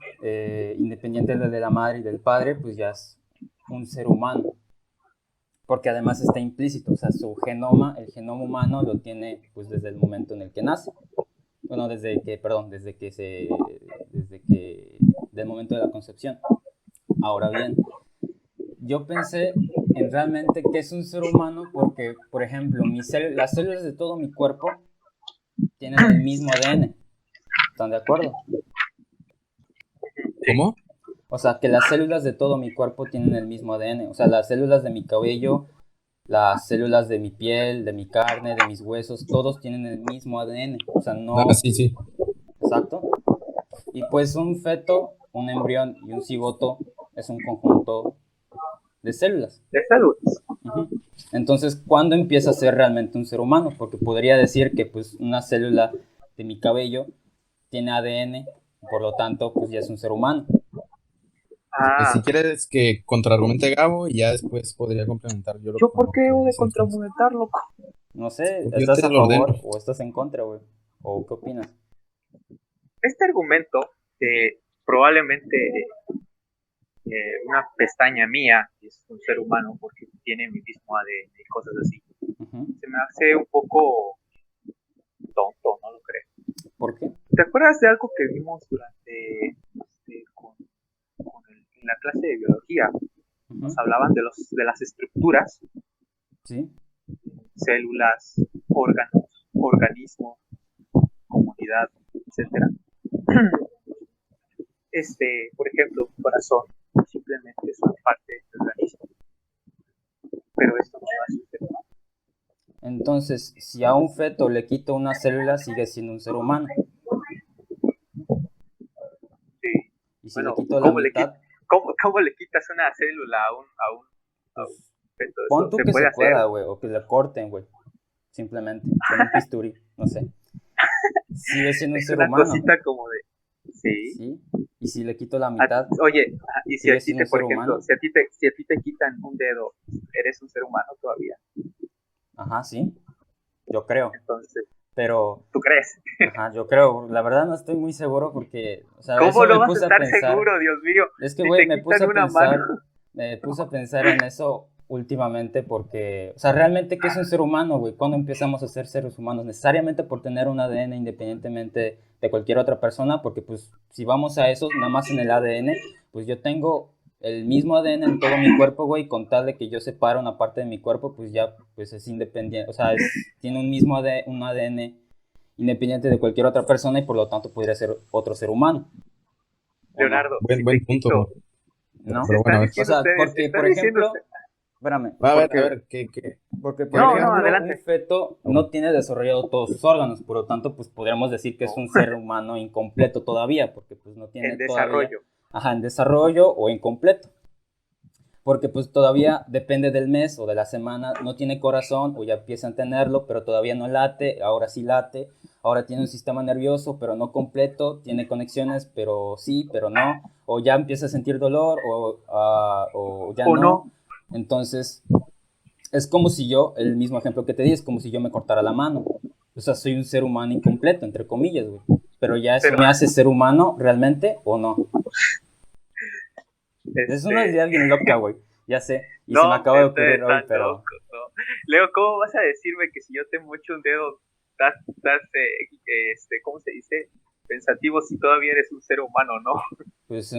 independiente del de la madre y del padre, pues ya es un ser humano. Porque además está implícito, o sea, su genoma, el genoma humano lo tiene pues desde el momento en el que nace. Bueno, del momento de la concepción. Ahora bien, yo pensé en realmente que es un ser humano porque, por ejemplo, las células de todo mi cuerpo tienen el mismo ADN. ¿Están de acuerdo? ¿Cómo? O sea, que las células de todo mi cuerpo tienen el mismo ADN. O sea, las células de mi cabello, las células de mi piel, de mi carne, de mis huesos, todos tienen el mismo ADN. O sea, Ah, no... sí, sí. Exacto. Y pues un feto, un embrión y un cigoto es un conjunto de células. De saludos. Uh-huh. Entonces, ¿cuándo empieza a ser realmente un ser humano? Porque podría decir que pues una célula de mi cabello tiene ADN, por lo tanto, pues ya es un ser humano. Ah, Si quieres que contraargumente Gabo, y ya después podría complementar yo ¿yo con por lo qué que debo de dice entonces. contraargumentar, loco? No sé, Porque yo ¿estás te a lo ordeno. favor o estás en contra, güey? ¿O qué opinas? Este argumento de probablemente una pestaña mía es un ser humano porque tiene mi mismo ADN y cosas así, Uh-huh. se me hace un poco tonto, no lo crees. ¿Por qué? ¿Te acuerdas de algo que vimos durante en la clase de biología? Nos hablaban de las estructuras, Sí. células, órganos, organismos, comunidad, etcétera. Por ejemplo, un corazón simplemente es una parte del organismo, pero esto no es un ser humano. Entonces, si a un feto le quito una célula, sigue siendo un ser humano. Sí. Y si Bueno, le quito la mitad, ¿cómo le quitas una célula a un pues, feto? pon Eso tú se que puede se hacer. pueda, güey, o que le corten, güey. Simplemente, con un bisturí, no sé. Sigue siendo un Es ser una humano. cosita como de... Sí. Sí. Y si le quito la mitad, Oye, y si sigue a ti siendo un por ser ejemplo, humano. si a ti te quitan un dedo, eres un ser humano todavía. Ajá, sí. Yo creo. Entonces, Pero, ¿tú crees? ajá, yo creo. La verdad no estoy muy seguro porque, o sea, ¿Cómo eso no me vas a puse a estar pensar. seguro, Dios mío? Es que, Si güey, te quitan una mano. me puse a pensar en eso últimamente porque, o sea, realmente, ¿qué es un ser humano, güey? ¿Cuándo empezamos a ser seres humanos? Necesariamente por tener un ADN independientemente de cualquier otra persona, porque, pues, si vamos a eso, nada más en el ADN, pues yo tengo el mismo ADN en todo mi cuerpo, güey, con tal de que yo separe una parte de mi cuerpo, pues ya, pues es independiente, o sea, tiene un mismo ADN, un ADN independiente de cualquier otra persona y por lo tanto podría ser otro ser humano, ¿o no? Leonardo, Buen, si te buen punto. quito, ¿No? Pero bueno, están a ver. O diciendo sea, ustedes, porque, por ejemplo, espérame, A porque, ver, ¿qué? porque por No, ejemplo, un adelante. feto no tiene desarrollado todos sus órganos, por lo tanto, pues podríamos decir que es un ser humano incompleto todavía, porque pues no tiene En todavía, desarrollo. ajá, en desarrollo o incompleto. Porque pues todavía depende del mes o de la semana, no tiene corazón o ya empieza a tenerlo, pero todavía no late, ahora sí late, ahora tiene un sistema nervioso, pero no completo, tiene conexiones, pero sí, pero no, o ya empieza a sentir dolor o ya ¿O no? no. Entonces, es como si yo, el mismo ejemplo que te di, es como si yo me cortara la mano. O sea, soy un ser humano incompleto, entre comillas, güey. Pero ya eso Pero, me hace ser humano realmente o no. Es una idea bien loca, güey. Ya sé. Y se me No, acaba de ocurrir hoy, tan pero... loco, no. Leo, ¿cómo vas a decirme que si yo te mocho un dedo, estás ¿cómo se dice? Pensativo si todavía eres un ser humano, ¿no? Pues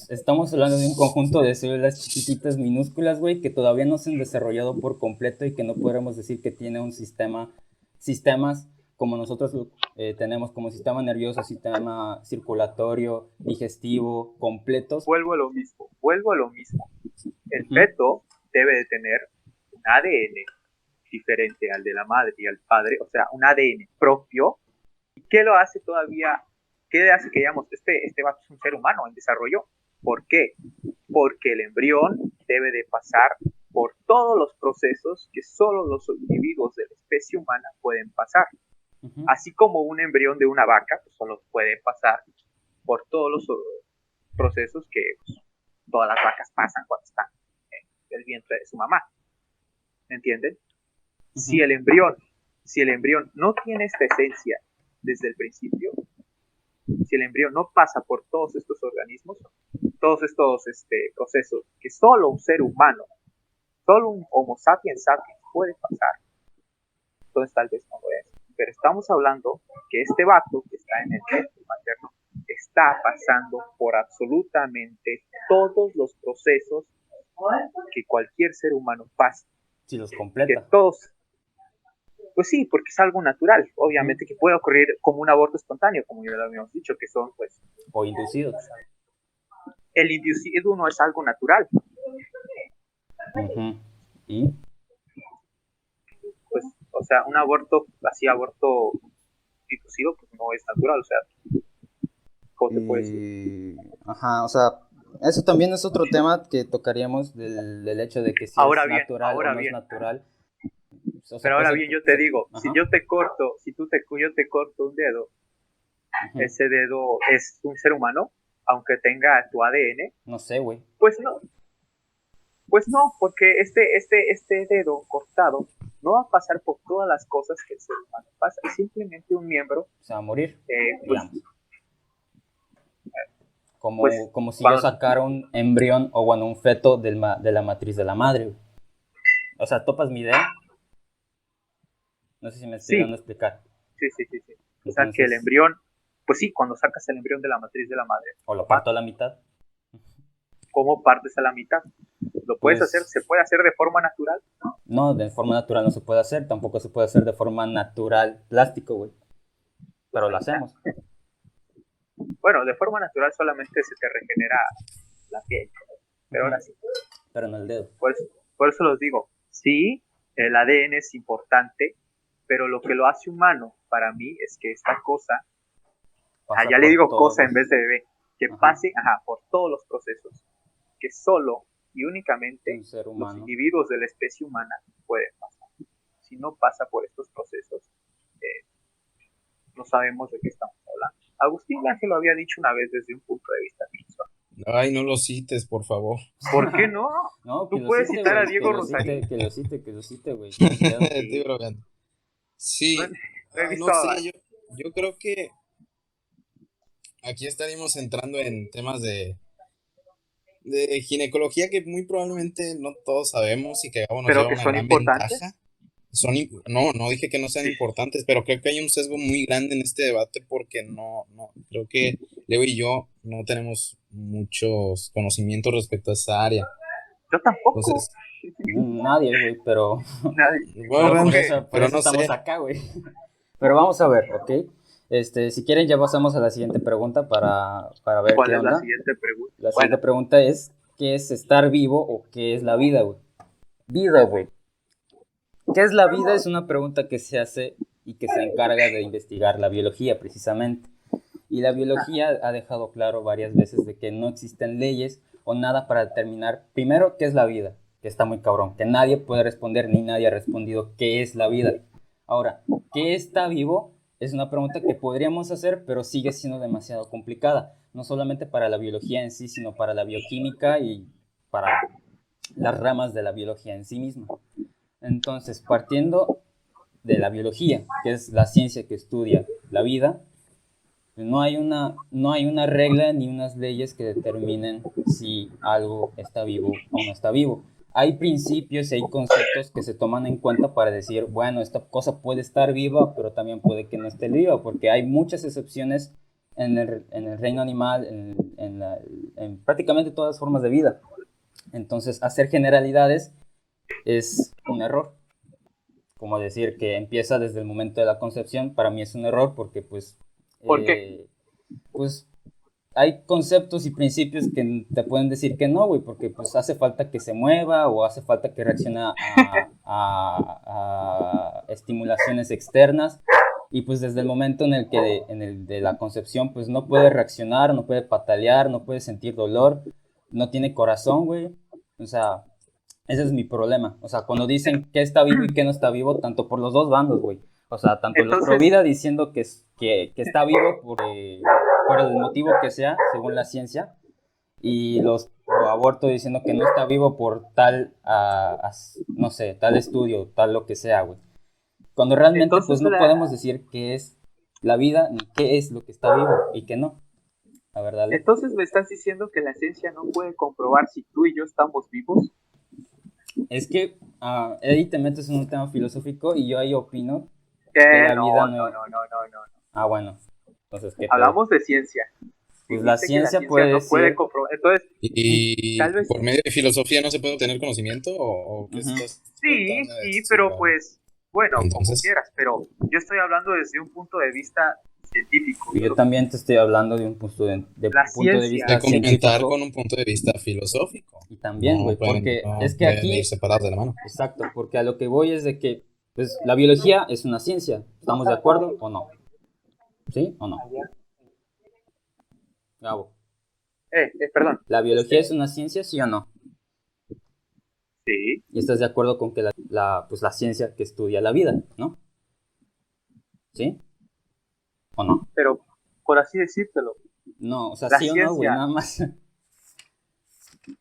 estamos hablando de un conjunto de células chiquititas, minúsculas, güey, que todavía no se han desarrollado por completo y que no podemos decir que tiene un sistemas como nosotros tenemos como sistema nervioso, sistema circulatorio, digestivo, completos. Vuelvo a lo mismo. El Uh-huh. feto debe de tener un ADN diferente al de la madre y al padre, o sea, un ADN propio. ¿Y qué lo hace todavía? ¿Qué hace que digamos, este vato es un ser humano en desarrollo? ¿Por qué? Porque el embrión debe de pasar por todos los procesos que solo los individuos de la especie humana pueden pasar. Uh-huh. Así como un embrión de una vaca, pues solo puede pasar por todos los procesos que pues, todas las vacas pasan cuando están en el vientre de su mamá. ¿Entienden? Uh-huh. Si el embrión no tiene esta esencia desde el principio, si el embrión no pasa por todos estos organismos, todos estos procesos que solo un ser humano, solo un Homo sapiens sapiens puede pasar, entonces tal vez no lo es. Pero estamos hablando que este vato que está en el vientre materno está pasando por absolutamente todos los procesos que cualquier ser humano pasa. Si los completa. Que todos, pues sí, porque es algo natural, obviamente, que puede ocurrir como un aborto espontáneo, como ya lo habíamos dicho, que son pues... O inducidos. El inducido no es algo natural. Uh-huh. ¿Y? Pues, o sea, un aborto, así aborto inducido, pues no es natural, o sea, ¿cómo te puedes decir? Ajá, o sea, eso también es otro tema que tocaríamos del hecho de que si ahora es bien, natural ahora o no bien. es natural. O sea, pero ahora bien, yo te digo, ajá. si yo te corto un dedo, uh-huh, ese dedo es un ser humano, aunque tenga tu ADN. No sé, güey. Pues no, porque este dedo cortado no va a pasar por todas las cosas que el ser humano pasa, es simplemente un miembro. Se va a morir, pues, como si yo sacara un embrión o bueno, un feto de la matriz de la madre, güey. O sea, ¿topas mi idea? No sé si me estoy dando a explicar. Sí. O sea, que el embrión, pues sí, cuando sacas el embrión de la matriz de la madre. O lo parto a la mitad. ¿Cómo partes a la mitad? ¿Lo puedes Pues, hacer? ¿Se puede hacer de forma natural? No, de forma natural no se puede hacer, tampoco se puede hacer de forma natural plástico, güey. Pero lo hacemos. Bueno, de forma natural solamente se te regenera la piel, pero ahora sí. Pero no el dedo. Por eso los digo, sí, el ADN es importante, pero lo que lo hace humano para mí es que esta cosa, ya le digo cosa en vez de bebé, que pase por todos los procesos, que solo y únicamente los individuos de la especie humana pueden pasar. Si no pasa por estos procesos, no sabemos de qué estamos hablando. Agustín Laje lo había dicho una vez desde un punto de vista filosófico. Ay, no lo cites, por favor. ¿Por qué no? No, tú puedes citar a Diego Rosarín. Que lo cite, güey. Estoy brogando. Sí, no sé, yo creo que aquí estaríamos entrando en temas de ginecología que muy probablemente no todos sabemos y que Gabo nos lleva una gran ventaja. No dije que no sean importantes, pero creo que hay un sesgo muy grande en este debate porque creo que Leo y yo no tenemos muchos conocimientos respecto a esa área. Yo tampoco. Entonces, nadie, güey, pero... Nadie. Bueno, pero no estamos acá, güey. Pero vamos a ver, ¿ok? Si quieren ya pasamos a la siguiente pregunta para ver ¿Cuál qué es onda. La siguiente pregunta? La siguiente pregunta es, ¿qué es estar vivo o qué es la vida, güey? Vida, güey. ¿Qué es la vida? Es una pregunta que se hace y que se encarga de investigar la biología, precisamente. Y la biología ha dejado claro varias veces de que no existen leyes o nada para determinar, primero, qué es la vida, que está muy cabrón, que nadie puede responder ni nadie ha respondido qué es la vida. Ahora, ¿qué está vivo? Es una pregunta que podríamos hacer, pero sigue siendo demasiado complicada, no solamente para la biología en sí, sino para la bioquímica y para las ramas de la biología en sí misma. Entonces, partiendo de la biología, que es la ciencia que estudia la vida, no hay una regla ni unas leyes que determinen si algo está vivo o no está vivo. Hay principios y hay conceptos que se toman en cuenta para decir, bueno, esta cosa puede estar viva, pero también puede que no esté viva, porque hay muchas excepciones en el reino animal, en prácticamente todas las formas de vida. Entonces, hacer generalidades es un error. Como decir que empieza desde el momento de la concepción, para mí es un error porque pues... ¿Por qué? Pues hay conceptos y principios que te pueden decir que no, güey, porque pues hace falta que se mueva o hace falta que reaccione a estimulaciones externas y pues desde el momento en el de la concepción pues no puede reaccionar, no puede patalear, no puede sentir dolor, no tiene corazón, güey, o sea, ese es mi problema, o sea, cuando dicen que está vivo y que no está vivo, tanto por los dos bandos, güey, o sea, tanto los pro vida diciendo que está vivo por el motivo que sea, según la ciencia, y los pro aborto diciendo que no está vivo por tal, no sé, tal estudio, tal lo que sea, güey. Cuando realmente entonces, pues no podemos decir qué es la vida ni qué es lo que está vivo y qué no. La verdad. Entonces me estás diciendo que la ciencia no puede comprobar si tú y yo estamos vivos. Es que ahí te metes en un tema filosófico y yo ahí opino que la no, vida no. Ah, bueno. Entonces, ¿qué hablamos de ciencia. Pues la ciencia puede decir... puede comprobar. Entonces, y tal vez por medio de filosofía no se puede obtener conocimiento o qué estás sí, pero pues bueno, entonces, como quieras, pero yo estoy hablando desde un punto de vista científico. Yo también te estoy hablando de un punto de vista complementar con un punto de vista filosófico. Y también, güey, porque es que aquí ir separados de la mano. Exacto, porque a lo que voy es de que pues, la biología es una ciencia. ¿Estamos de acuerdo o no? ¿Sí o no? Gabo. Perdón. ¿La biología es una ciencia, sí o no? Sí. ¿Y estás de acuerdo con que pues la ciencia que estudia la vida, no? ¿Sí? ¿O no? Pero, por así decírtelo. No, o sea, sí o no, güey, nada más.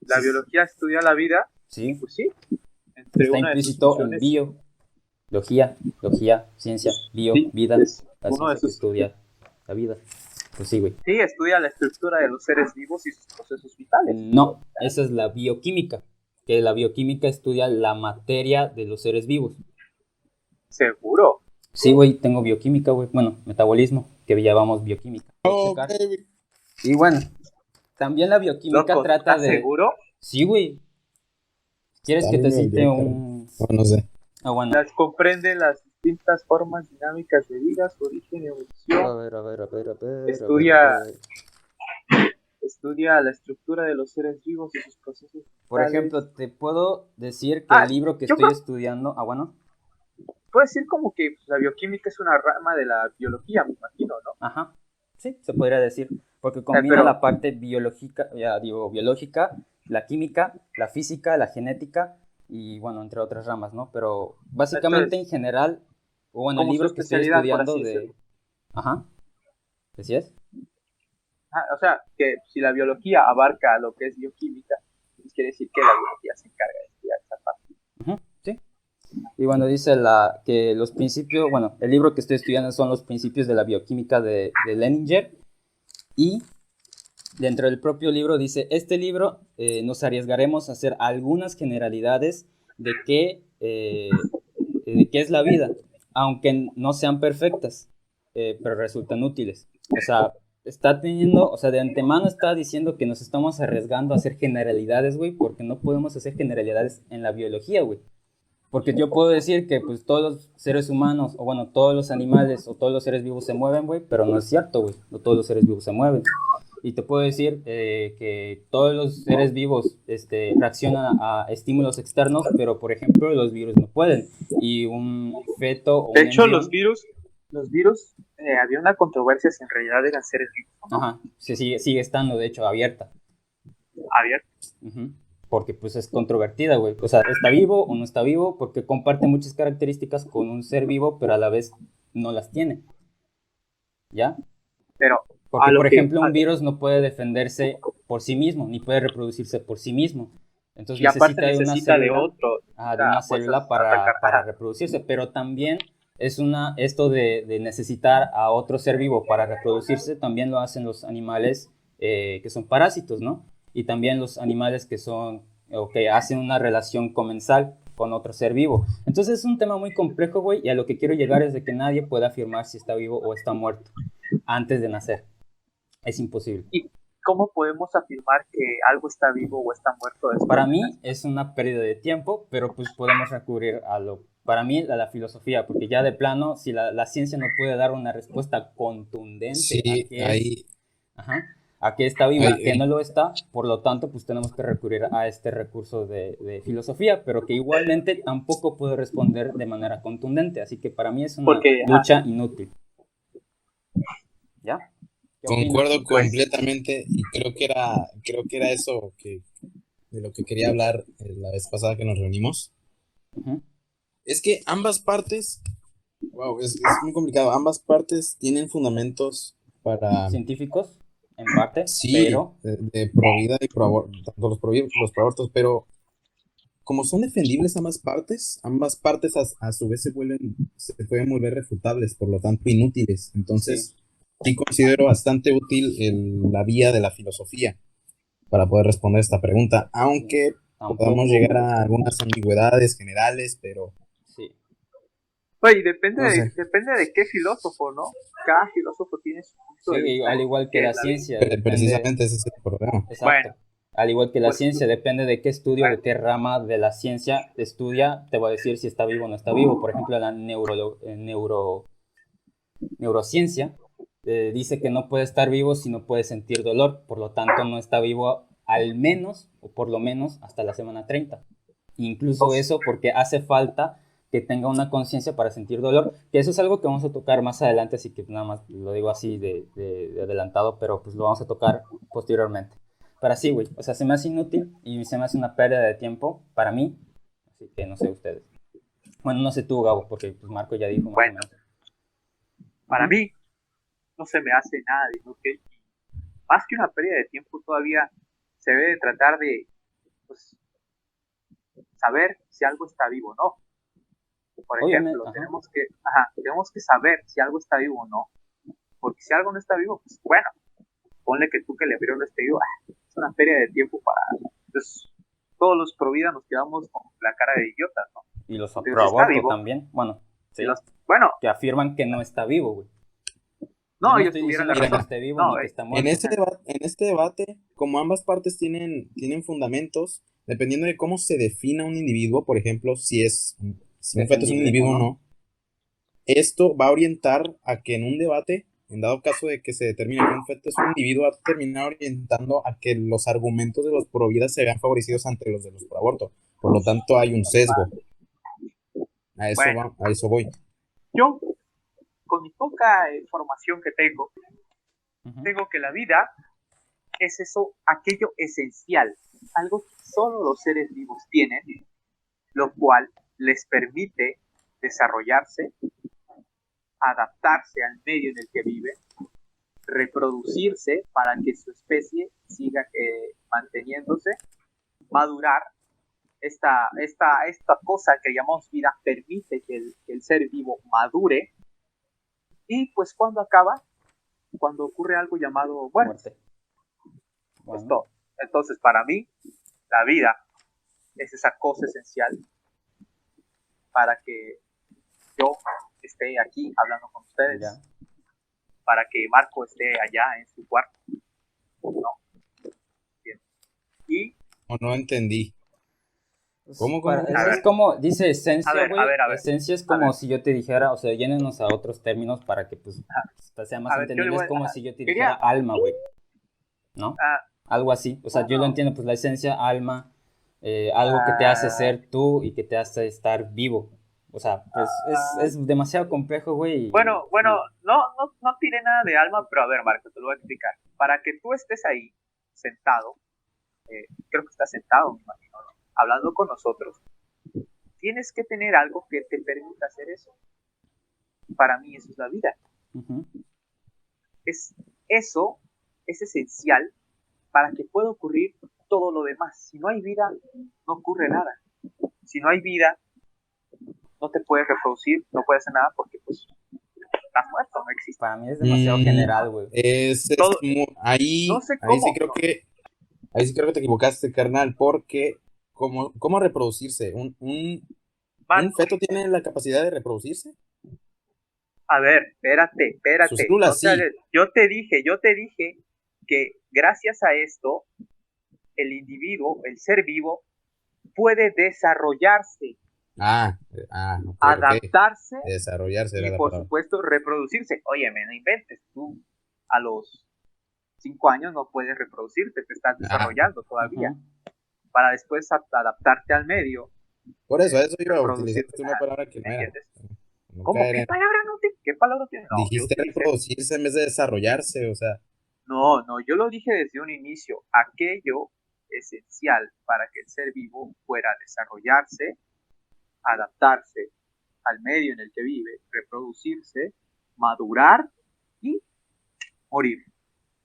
La biología estudia la vida. Sí. Pues sí. Está implícito en biología, ciencia, vida, la ciencia que estudia la vida. Pues sí, güey. Sí, estudia la estructura de los seres vivos y sus procesos vitales. No, esa es la bioquímica. Que la bioquímica estudia la materia de los seres vivos. ¿Seguro? Sí, güey, tengo bioquímica, güey. Bueno, metabolismo, que ya vamos bioquímica. Oh, Checar. baby. Y bueno, también la bioquímica Loco, trata ¿estás de... seguro? Sí, güey. ¿Quieres Está que te bien cite medio, pero un...? bueno, no sé. Ah, bueno. Las comprenden las distintas formas dinámicas de vida, su origen y A evolución. ver, a ver, a ver, a ver, Estudia, a ver. estudia la estructura de los seres vivos y sus procesos Por vitales. ejemplo, te puedo decir que el libro que Yo estoy creo estudiando... Ah, bueno. puedo decir como que pues, la bioquímica es una rama de la biología, me imagino, ¿no? Ajá. Sí, se podría decir. Porque combina Pero, la parte biológica, ya digo, biológica, la química, la física, la genética y, bueno, entre otras ramas, ¿no? Pero básicamente en entonces, general, o bueno, el como su libro que estoy especialidad, por estudiando así de... decirlo. Ajá. ¿Así es? O sea, que si la biología abarca lo que es bioquímica, pues quiere decir que la biología se encarga de estudiar esa parte. Ujú, sí. Y bueno, dice que los principios, bueno, el libro que estoy estudiando son los principios de la bioquímica de Leninger. Y dentro del propio libro dice, este libro nos arriesgaremos a hacer algunas generalidades de qué es la vida, aunque no sean perfectas, pero resultan útiles. O sea, está teniendo, o sea, de antemano está diciendo que nos estamos arriesgando a hacer generalidades, güey, porque no podemos hacer generalidades en la biología, güey. Porque yo puedo decir que pues todos los seres humanos, o bueno, todos los animales o todos los seres vivos se mueven, güey, pero no es cierto, güey. No todos los seres vivos se mueven. Y te puedo decir que todos los seres vivos reaccionan a estímulos externos, pero por ejemplo los virus no pueden. Y un feto o De un hecho, embrión, los virus, había una controversia si en realidad eran seres vivos o no. ajá, sigue estando de hecho abierta. Abierto. Ujú. Porque pues es controvertida, güey. O sea, está vivo o no está vivo porque comparte muchas características con un ser vivo, pero a la vez no las tiene. ¿Ya? Pero Porque, a por lo que, ejemplo, un virus no puede defenderse por sí mismo, ni puede reproducirse por sí mismo. Entonces y aparte necesita de una necesita de célula, otro de una para pues célula atacar. para reproducirse. Pero también esto de necesitar a otro ser vivo para reproducirse, también lo hacen los animales que son parásitos, ¿no? Y también los animales que son, o que hacen una relación comensal con otro ser vivo. Entonces es un tema muy complejo, güey, y a lo que quiero llegar es de que nadie puede afirmar si está vivo o está muerto antes de nacer. Es imposible. ¿Y cómo podemos afirmar que algo está vivo o está muerto después Para de mí nacer? es una pérdida de tiempo, pero pues podemos recurrir para mí, a la filosofía, porque ya de plano, si la ciencia no puede dar una respuesta contundente a Sí, qué es, ajá, a qué está vivo, a qué ahí, no lo está, por lo tanto, pues tenemos que recurrir a este recurso de filosofía, pero que igualmente tampoco puede responder de manera contundente, así que para mí es una Porque, lucha inútil. ¿Ya? ¿Qué opinas concuerdo tú? pues, completamente y creo que era eso de lo que quería hablar la vez pasada que nos reunimos. Ujú. Es que ambas partes, wow, es muy complicado. Ambas partes tienen fundamentos para, Científicos, en parte, sí, pero de pro vida y pro aborto, tanto los pro abortos, pero como son defendibles ambas partes a su vez se pueden volver refutables, por lo tanto inútiles. sí, Entonces, sí considero bastante útil la vía de la filosofía para poder responder esta pregunta, sí. aunque podamos llegar Tampoco, a algunas ambigüedades generales, pero sí. oye, no sé. depende de qué filósofo, ¿no? Cada filósofo tiene su punto Sí, de vista al de igual que qué es la la vida. ciencia, depende, Precisamente ese es el problema. Bueno, exacto. Al igual que la pues, ciencia, depende de qué estudio, de bueno, qué rama de la ciencia estudia, te va a decir si está vivo o no está vivo. Por ejemplo, la neurociencia dice que no puede estar vivo si no puede sentir dolor, por lo tanto no está vivo al menos, o por lo menos, hasta la semana 30. Incluso pues, eso porque hace falta que tenga una conciencia para sentir dolor, que eso es algo que vamos a tocar más adelante, así que nada más lo digo así de adelantado, pero pues lo vamos a tocar posteriormente. Pero sí, güey, o sea, se me hace inútil y se me hace una pérdida de tiempo para mí, así que no sé ustedes. Bueno, no sé tú, Gabo, porque pues Marco ya dijo más o bueno, menos. para Ujú. mí no se me hace nada de inútil. Más que una pérdida de tiempo, todavía se debe de tratar de pues, saber si algo está vivo o no. Por Obviamente, ejemplo, ajá, tenemos que saber si algo está vivo o no. Porque si algo no está vivo, pues bueno, ponle que tú que le abrieron este vivo, es una pérdida de tiempo para. Pues todos los pro vida nos quedamos con la cara de idiotas, ¿no? y los Pero pro si está aborto vivo, también, bueno, Sí. Bueno, que afirman que no está vivo, güey. no, Yo ellos estoy tuvieron la diciendo que no razón. esté vivo No, ni que está muerto. En este debate, como ambas partes tienen fundamentos, dependiendo de cómo se defina un individuo, por ejemplo, si un feto es un Defendible, individuo ¿o o no? no, esto va a orientar a que en un debate, en dado caso de que se determine que un feto es un individuo, va a terminar orientando a que los argumentos de los pro vida se vean favorecidos ante los de los pro aborto. Por lo tanto, hay un sesgo. bueno, A eso voy. yo, con mi poca información que tengo, Ujú. tengo que la vida es eso, aquello esencial, algo que solo los seres vivos tienen, lo cual les permite desarrollarse, adaptarse al medio en el que viven, reproducirse para que su especie siga manteniéndose, madurar. Esta cosa que llamamos vida permite que el ser vivo madure, y pues cuando acaba, cuando ocurre algo llamado muerte. Bueno. Todo. Entonces, para mí, la vida es esa cosa esencial para que yo esté aquí hablando con ustedes, ya. para que Marco esté allá en su cuarto. ¿No? Bien. Y No entendí. Pues, ¿Cómo? es como, dice esencia, A güey. ver. Esencia es como si yo te dijera, o sea, llénenos a otros términos para que pues sea más entendible. Es como si yo te dijera alma, güey. ¿No? Algo así. O sea, yo lo entiendo, pues la esencia, alma, algo que te hace ser tú y que te hace estar vivo. O sea, pues es demasiado complejo, güey. Bueno, no tiré nada de alma, pero a ver, Marco, te lo voy a explicar. Para que tú estés ahí, sentado, creo que estás sentado, me imagino, ¿no? Hablando con nosotros, tienes que tener algo que te permita hacer eso. Para mí eso es la vida. Uh-huh. Eso es esencial para que pueda ocurrir todo lo demás. Si no hay vida, no ocurre nada. Si no hay vida, no te puedes reproducir, no puedes hacer nada porque pues estás muerto, no existe. Para mí es demasiado general, güey. Ahí sí creo que te equivocaste, carnal, porque ¿cómo reproducirse? ¿Un feto tiene la capacidad de reproducirse? A ver, espérate. Sus células, sí. Yo te dije que gracias a esto, el individuo, el ser vivo, puede desarrollarse, adaptarse, desarrollarse, y por supuesto reproducirse. Óyeme, no inventes, tú a los 5 años no puedes reproducirte, te estás desarrollando todavía, para después adaptarte al medio. Por eso iba a utilizar una palabra que no era. ¿Cómo? ¿Qué palabra tiene? No, dijiste reproducirse en vez de desarrollarse, o sea. No, yo lo dije desde un inicio, aquello esencial para que el ser vivo pueda desarrollarse, adaptarse al medio en el que vive, reproducirse, madurar y morir.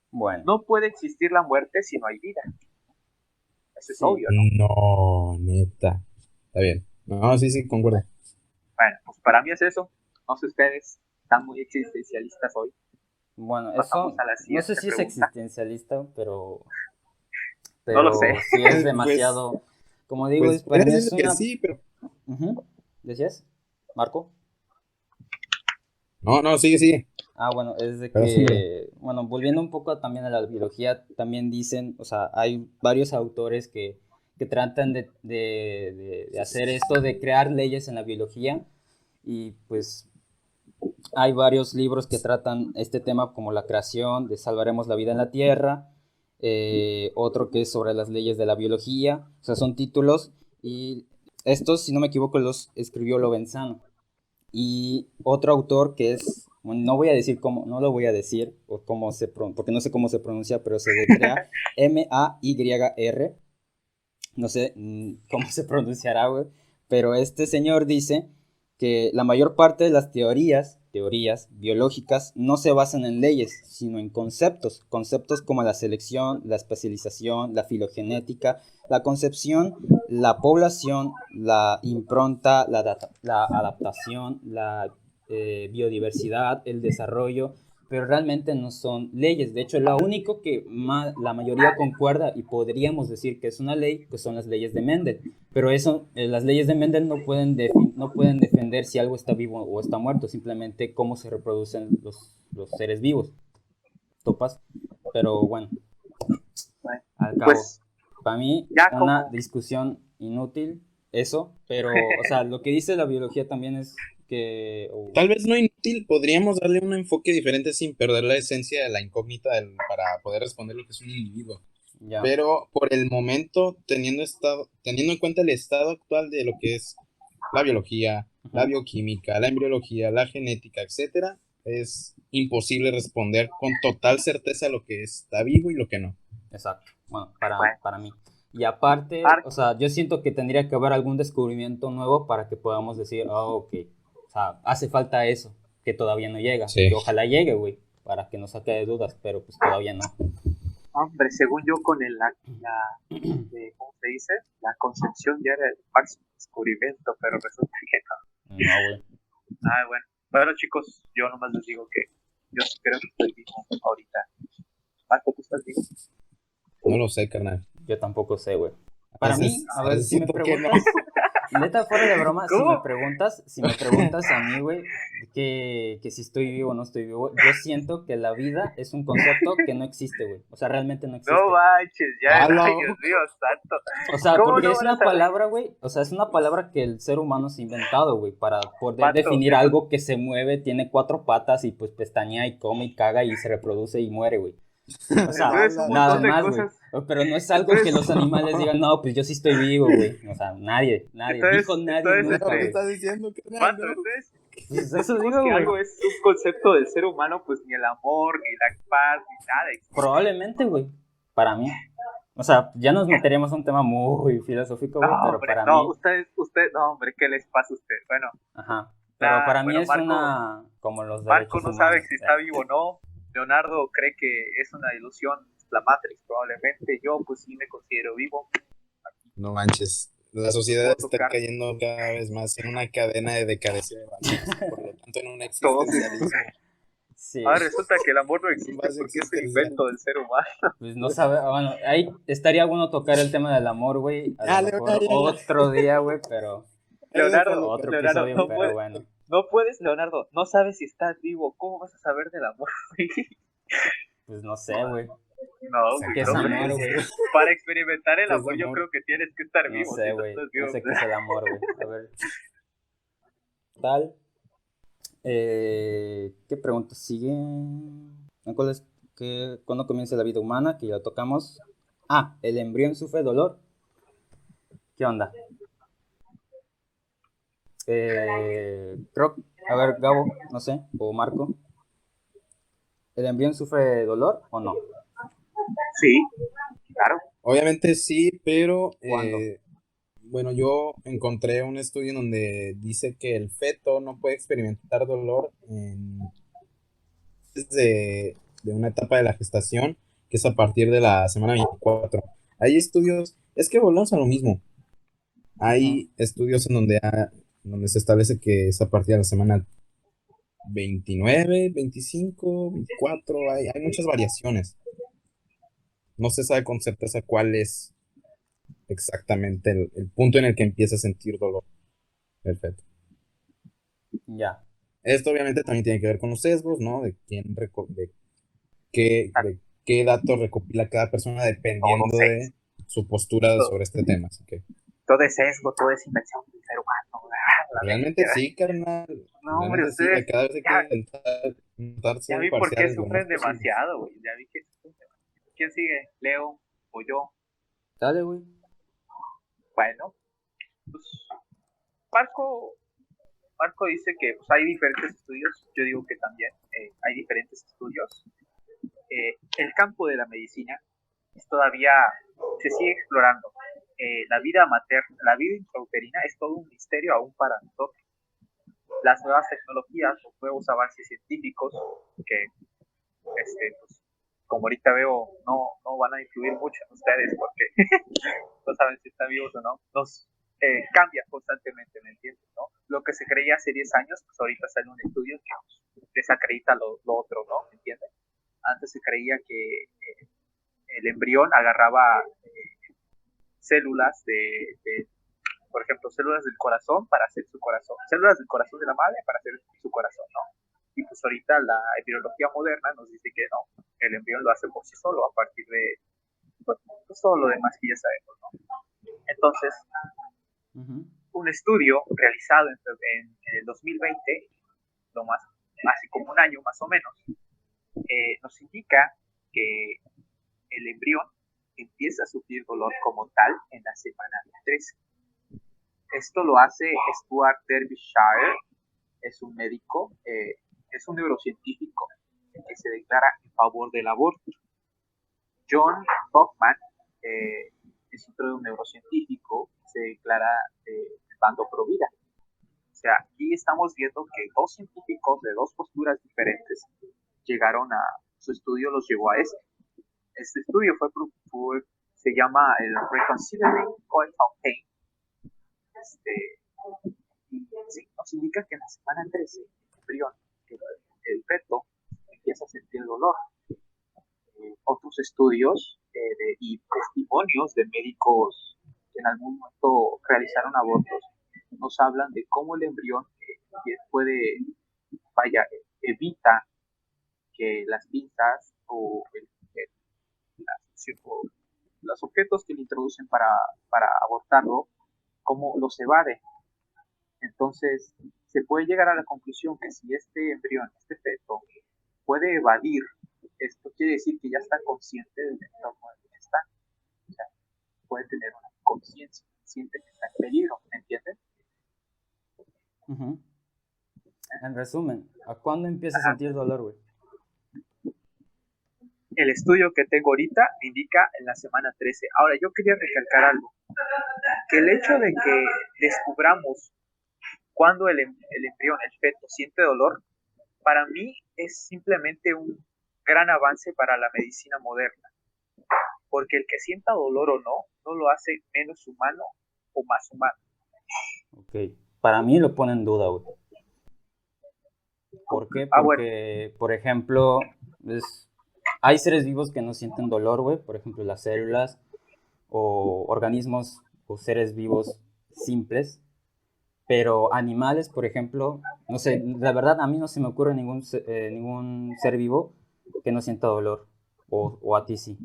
Bueno. No puede existir la muerte si no hay vida. Eso es obvio, ¿no? No, neta. Está bien. No, sí, concuerdo. Bueno, pues para mí es eso. No sé ustedes, están muy existencialistas hoy. Bueno, eso no sé si es existencialista, pero no lo sé. Sí es demasiado, pues, como digo, para mí es una... Sí, pero... ¿Decías, Marco? No, sigue. Bueno, es de que, bueno, volviendo un poco también a la biología, también dicen, o sea, hay varios autores que tratan de hacer esto, de crear leyes en la biología, y pues hay varios libros que tratan este tema, como La creación, de Salvaremos la vida en la Tierra, otro que es sobre las leyes de la biología, o sea, son títulos, y estos, si no me equivoco, los escribió Lorenzano. Y otro autor que es, bueno, no lo voy a decir, o cómo porque no sé cómo se pronuncia, pero se deletrea Mayr, no sé cómo se pronunciará, güey, pero este señor dice que la mayor parte de las teorías biológicas no se basan en leyes, sino en conceptos como la selección, la especialización, la filogenética, la concepción, la población, la impronta, la adaptación, la biodiversidad, el desarrollo, pero realmente no son leyes. De hecho, lo único que la mayoría concuerda y podríamos decir que es una ley, pues son las leyes de Mendel. Pero eso, las leyes de Mendel no pueden defender si algo está vivo o está muerto, simplemente cómo se reproducen los seres vivos. ¿Topas? Pero bueno, Bueno, al cabo, pues para mí ya una como... discusión inútil eso, pero, o sea, lo que dice la biología también es que... Tal vez no inútil, podríamos darle un enfoque diferente sin perder la esencia de la incógnita para poder responder lo que es un individuo. ya. Pero por el momento, teniendo en cuenta el estado actual de lo que es la biología, la bioquímica, la embriología, la genética, etcétera, es imposible responder con total certeza lo que está vivo y lo que no. Exacto, bueno, Bueno, para mí. Y aparte, o sea, yo siento que tendría que haber algún descubrimiento nuevo para que podamos decir, oh, ok, o sea, hace falta eso, que todavía no llega. Sí. Y ojalá llegue, güey, para que no saque de dudas, pero pues todavía no. hombre, según yo con ¿cómo se dice? La concepción ya era el máximo descubrimiento, pero resulta que no. No, güey. Ah, bueno. Bueno, chicos, yo nomás les digo que yo sí creo que estoy vivo ahorita. Marco, ¿tú estás vivo? No lo sé, carnal. Yo tampoco sé, güey. Para mí, a ver, si me siento que no. preguntas, neta, fuera de broma, si ¿Cómo? me preguntas a mí, güey, que si estoy vivo o no estoy vivo, yo siento que la vida es un concepto que no existe, güey. O sea, realmente no existe. No manches, ya, ¡Hala! ay, Dios mío, santo. O sea, ¿Cómo porque no es van a una saber? palabra, güey, o sea, es una palabra que el ser humano se ha inventado, güey, para poder Vato, definir algo que se mueve, tiene 4 patas y pues pestañea y come y caga y se reproduce y muere, güey. O sea, Entonces, un nada montón de más, güey. cosas. Pero no es algo que los animales digan, no, pues yo sí estoy vivo, güey. O sea, nadie. Dijo nadie nunca, ¿Qué güey. estás diciendo, carnal? Vato, No. entonces, Pues eso si digo, que güey. algo es un concepto del ser humano, pues ni el amor, ni la paz, ni nada existe. Probablemente, güey. Para mí. O sea, ya nos meteríamos a un tema muy filosófico, güey, No, pero hombre, para no, mí... no, hombre, ¿qué les pasa a usted? Bueno, Ajá. Pero para mí bueno, es Marco, una... como los Marco derechos no humanos. sabe si está vivo o no. Leonardo cree que es una ilusión, la Matrix probablemente. Yo, pues sí me considero vivo. No manches. La sociedad Puedo está tocar cayendo cada vez más en una cadena de decadencia de valores, por lo tanto en un todo. existencialismo. Sí. Ahora resulta que el amor no Un existe base porque es un existencial. invento del ser humano. Pues no sabe, bueno, ahí estaría bueno tocar el tema del amor, güey. A lo mejor otro día, güey, pero... Leonardo, Otro Leonardo, episodio, no pero puedes, bueno. no puedes, Leonardo, no sabes si estás vivo. ¿Cómo vas a saber del amor? Pues no sé, güey. No, ¿Qué es no, amor, güey? para experimentar el ¿Qué es amor, yo amor? creo que tienes que estar No vivo. sé, Si no güey. estás No vivo, sé qué es el amor, güey. A ver. Tal. ¿Qué pregunta sigue? ¿Cuál es, ¿Cuándo comienza la vida humana? Que ya lo tocamos. Ah, ¿el embrión sufre dolor? ¿Qué onda? Creo, a ver, Gabo, no sé, o Marco. ¿El embrión sufre dolor o no? Sí, claro. Obviamente sí, pero ¿Cuándo? bueno, yo encontré un estudio en donde dice que el feto no puede experimentar dolor desde de una etapa de la gestación, que es a partir de la semana 24. Hay estudios, es que volvemos a lo mismo. Hay estudios en donde se establece que es a partir de la semana 29, 25, 24, hay muchas variaciones. No se sabe con certeza cuál es exactamente el punto en el que empieza a sentir dolor el feto. Ya. Esto obviamente también tiene que ver con los sesgos, ¿no? De qué datos recopila cada persona dependiendo de su postura sobre este tema. Así que Todo es sesgo, todo es invención del ser humano. realmente sí, carnal. No, hombre, Realmente sí, ustedes cada vez hay que intentar ya ser vi por qué imparciales lo más sufren posible. demasiado, güey. Ya vi que sufren demasiado. ¿Quién sigue? ¿Leo o yo? Dale, güey. Bueno, pues Marco dice que pues, hay diferentes estudios. Yo digo que también hay diferentes estudios. El campo de la medicina todavía se sigue explorando. La vida materna, la vida intrauterina es todo un misterio aún para nosotros. Las nuevas tecnologías, los nuevos avances científicos, que pues, como ahorita veo, no van a influir mucho en ustedes porque no saben si están vivos o no, nos cambia constantemente, ¿me entiendes? ¿No? Lo que se creía hace 10 años, pues ahorita sale un estudio que desacredita lo otro, ¿no? ¿Me entiendes? Antes se creía que el embrión agarraba células por ejemplo, células del corazón para hacer su corazón, células del corazón de la madre para hacer su corazón, ¿no? Y pues ahorita la embriología moderna nos dice que no, el embrión lo hace por sí solo a partir de pues, todo lo demás que ya sabemos, ¿no? Entonces, un estudio realizado en el 2020, hace como un año más o menos, nos indica que el embrión empieza a sufrir dolor como tal en la semana 13. Esto lo hace Stuart Derbyshire, es un médico, es un neurocientífico que se declara en favor del aborto. John Bachman es otro neurocientífico que se declara del bando pro vida. O sea, aquí estamos viendo que dos científicos de dos posturas diferentes llegaron a, su estudio los llevó a esto. Este estudio se llama el Reconsidering Coital Pain. Y sí, nos indica que en la semana 13, el embrión, el feto, empieza a sentir dolor. Otros estudios y testimonios de médicos que en algún momento realizaron abortos nos hablan de cómo el embrión evita que las pinzas o los objetos que le introducen para abortarlo, cómo los evade. Entonces, se puede llegar a la conclusión que si este embrión, este feto, puede evadir, esto quiere decir que ya está consciente del entorno en el que está. O sea, puede tener una conciencia, siente que está en peligro, ¿me entiendes? En resumen, ¿a cuándo empieza a sentir dolor, güey? El estudio que tengo ahorita indica en la semana 13. Ahora, yo quería recalcar algo. Que el hecho de que descubramos cuando el embrión, el feto, siente dolor, para mí es simplemente un gran avance para la medicina moderna. Porque el que sienta dolor o no, no lo hace menos humano o más humano. Ok, para mí lo pone en duda, güey. ¿Por qué? Porque, por ejemplo, hay seres vivos que no sienten dolor, güey. Por ejemplo, las células o organismos o seres vivos simples. Pero animales, por ejemplo, no sé, la verdad a mí no se me ocurre ningún ser vivo que no sienta dolor. O a ti sí.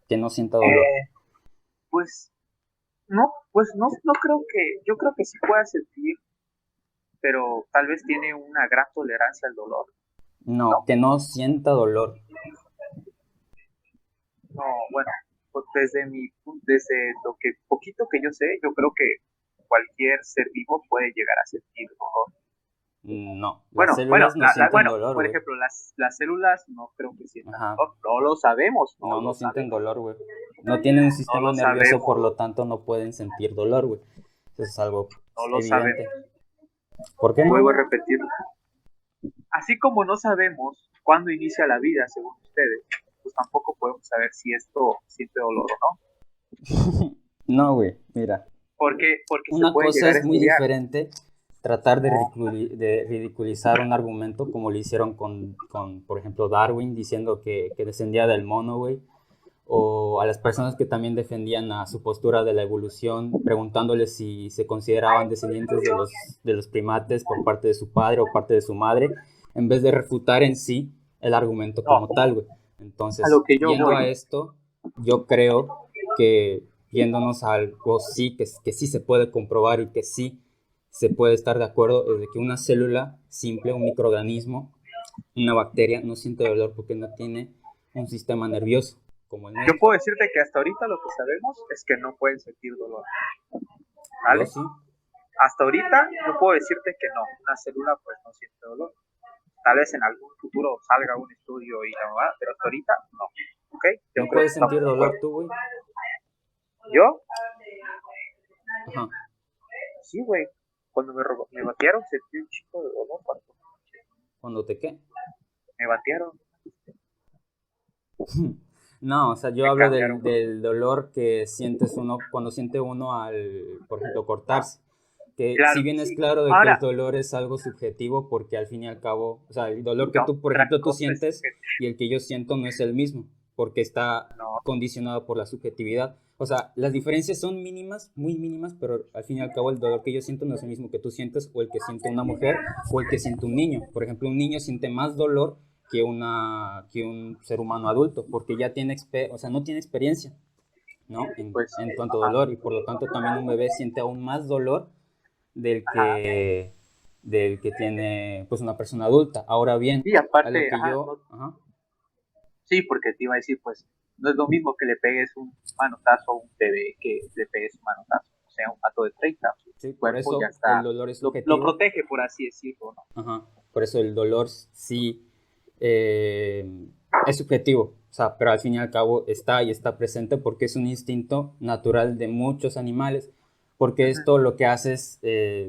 Que no sienta dolor. Pues no creo que, yo creo que sí pueda sentir, pero tal vez tiene una gran tolerancia al dolor. No, que no sienta dolor. No, bueno, pues desde lo que poquito que yo sé, yo creo que cualquier ser vivo puede llegar a sentir dolor. No, las células no sienten dolor, por ejemplo, las células no creo que sientan dolor, no lo sabemos. No sienten dolor, güey. No tienen un sistema nervioso, por lo tanto no pueden sentir dolor, güey. Eso es algo evidente. ¿Por qué no? Vuelvo a repetirlo. Así como no sabemos cuándo inicia la vida, según ustedes, pues tampoco podemos saber si esto siente dolor o no. No, güey, mira. Porque una cosa es muy diferente tratar de ridiculizar un argumento como lo hicieron con por ejemplo, Darwin diciendo que descendía del mono, güey. O a las personas que también defendían a su postura de la evolución, preguntándoles si se consideraban descendientes de los primates por parte de su padre o parte de su madre, en vez de refutar en sí el argumento como tal, güey. Entonces, yendo a esto, yo creo que yéndonos a algo sí, que sí se puede comprobar y que sí se puede estar de acuerdo, es de que una célula simple, un microorganismo, una bacteria, no siente dolor porque no tiene un sistema nervioso. Yo puedo decirte que hasta ahorita lo que sabemos es que no pueden sentir dolor. ¿Vale? Sí. Hasta ahorita yo puedo decirte que no, una célula pues no siente dolor. Tal vez en algún futuro salga un estudio y la verdad, pero hasta ahorita no. ¿Okay? ¿No puedes sentir dolor tú, güey? ¿Yo? Ajá. Sí, güey. Cuando me batearon sentí un chico de dolor. ¿Cuándo te qué? Me batearon. No, o sea, yo hablo del dolor que sientes uno cuando siente uno al, por ejemplo, cortarse. Que Claro, si bien es claro de que ahora, el dolor es algo subjetivo, porque al fin y al cabo, o sea, el dolor que no, tú, por otra ejemplo, tú cosa es sientes que y el que yo siento no es el mismo, porque está no, condicionado por la subjetividad. O sea, las diferencias son mínimas, muy mínimas, pero al fin y al cabo el dolor que yo siento no es el mismo que tú sientes o el que siente una mujer o el que siente un niño. Por ejemplo, un niño siente más dolor que un ser humano adulto, porque ya tiene, o sea, no tiene experiencia, ¿no? pues, En cuanto a ajá, dolor, y por lo tanto también un bebé siente aún más dolor del ajá. que, del que tiene pues una persona adulta. Ahora bien, Y a lo aparte, que ajá, yo, no, ajá, sí, porque te iba a decir, pues, no es lo mismo que le pegues un manotazo a un bebé que le pegues un manotazo, o sea, un pato de 30, sí, su por cuerpo ya eso el está, dolor es lo subjetivo, protege, por así decirlo, ¿no? ajá, por eso el dolor sí eh, es subjetivo, o sea, pero al fin y al cabo está y está presente porque es un instinto natural de muchos animales, porque Ujú. esto lo que hace es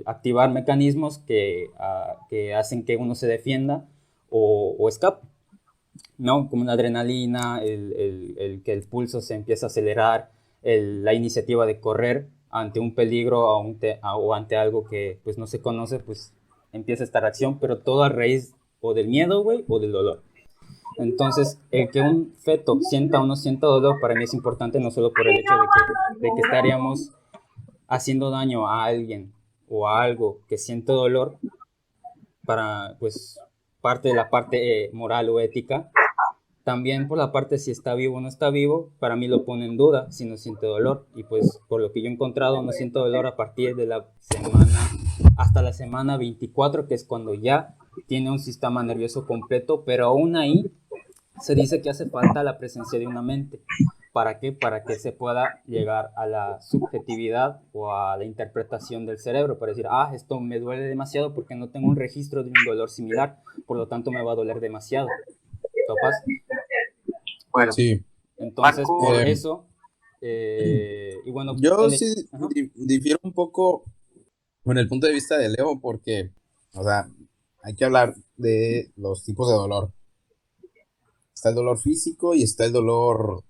activar mecanismos que hacen que uno se defienda o escape. ¿No? Como la adrenalina, el que el pulso se empieza a acelerar, la iniciativa de correr ante un peligro o ante algo que pues no se conoce, pues empieza esta reacción, pero todo a raíz o del miedo, güey, o del dolor. Entonces, el que un feto sienta o no sienta dolor para mí es importante no solo por el hecho de que estaríamos haciendo daño a alguien o a algo que siente dolor para, pues, parte de la parte moral o ética, también por la parte si está vivo o no está vivo, para mí lo pone en duda si no siente dolor. Y pues por lo que yo he encontrado, no siento dolor a partir de la semana, hasta la semana 24, que es cuando ya tiene un sistema nervioso completo, pero aún ahí se dice que hace falta la presencia de una mente. ¿Para qué? Para que se pueda llegar a la subjetividad o a la interpretación del cerebro, para decir, ah, esto me duele demasiado porque no tengo un registro de un dolor similar, por lo tanto me va a doler demasiado. ¿Topas? Bueno, Sí. Entonces, Marco, por Eh, eso, y bueno, yo sí ajá, difiero un poco con el punto de vista de Leo porque, o sea, hay que hablar de los tipos de dolor. Está el dolor físico y está el dolor,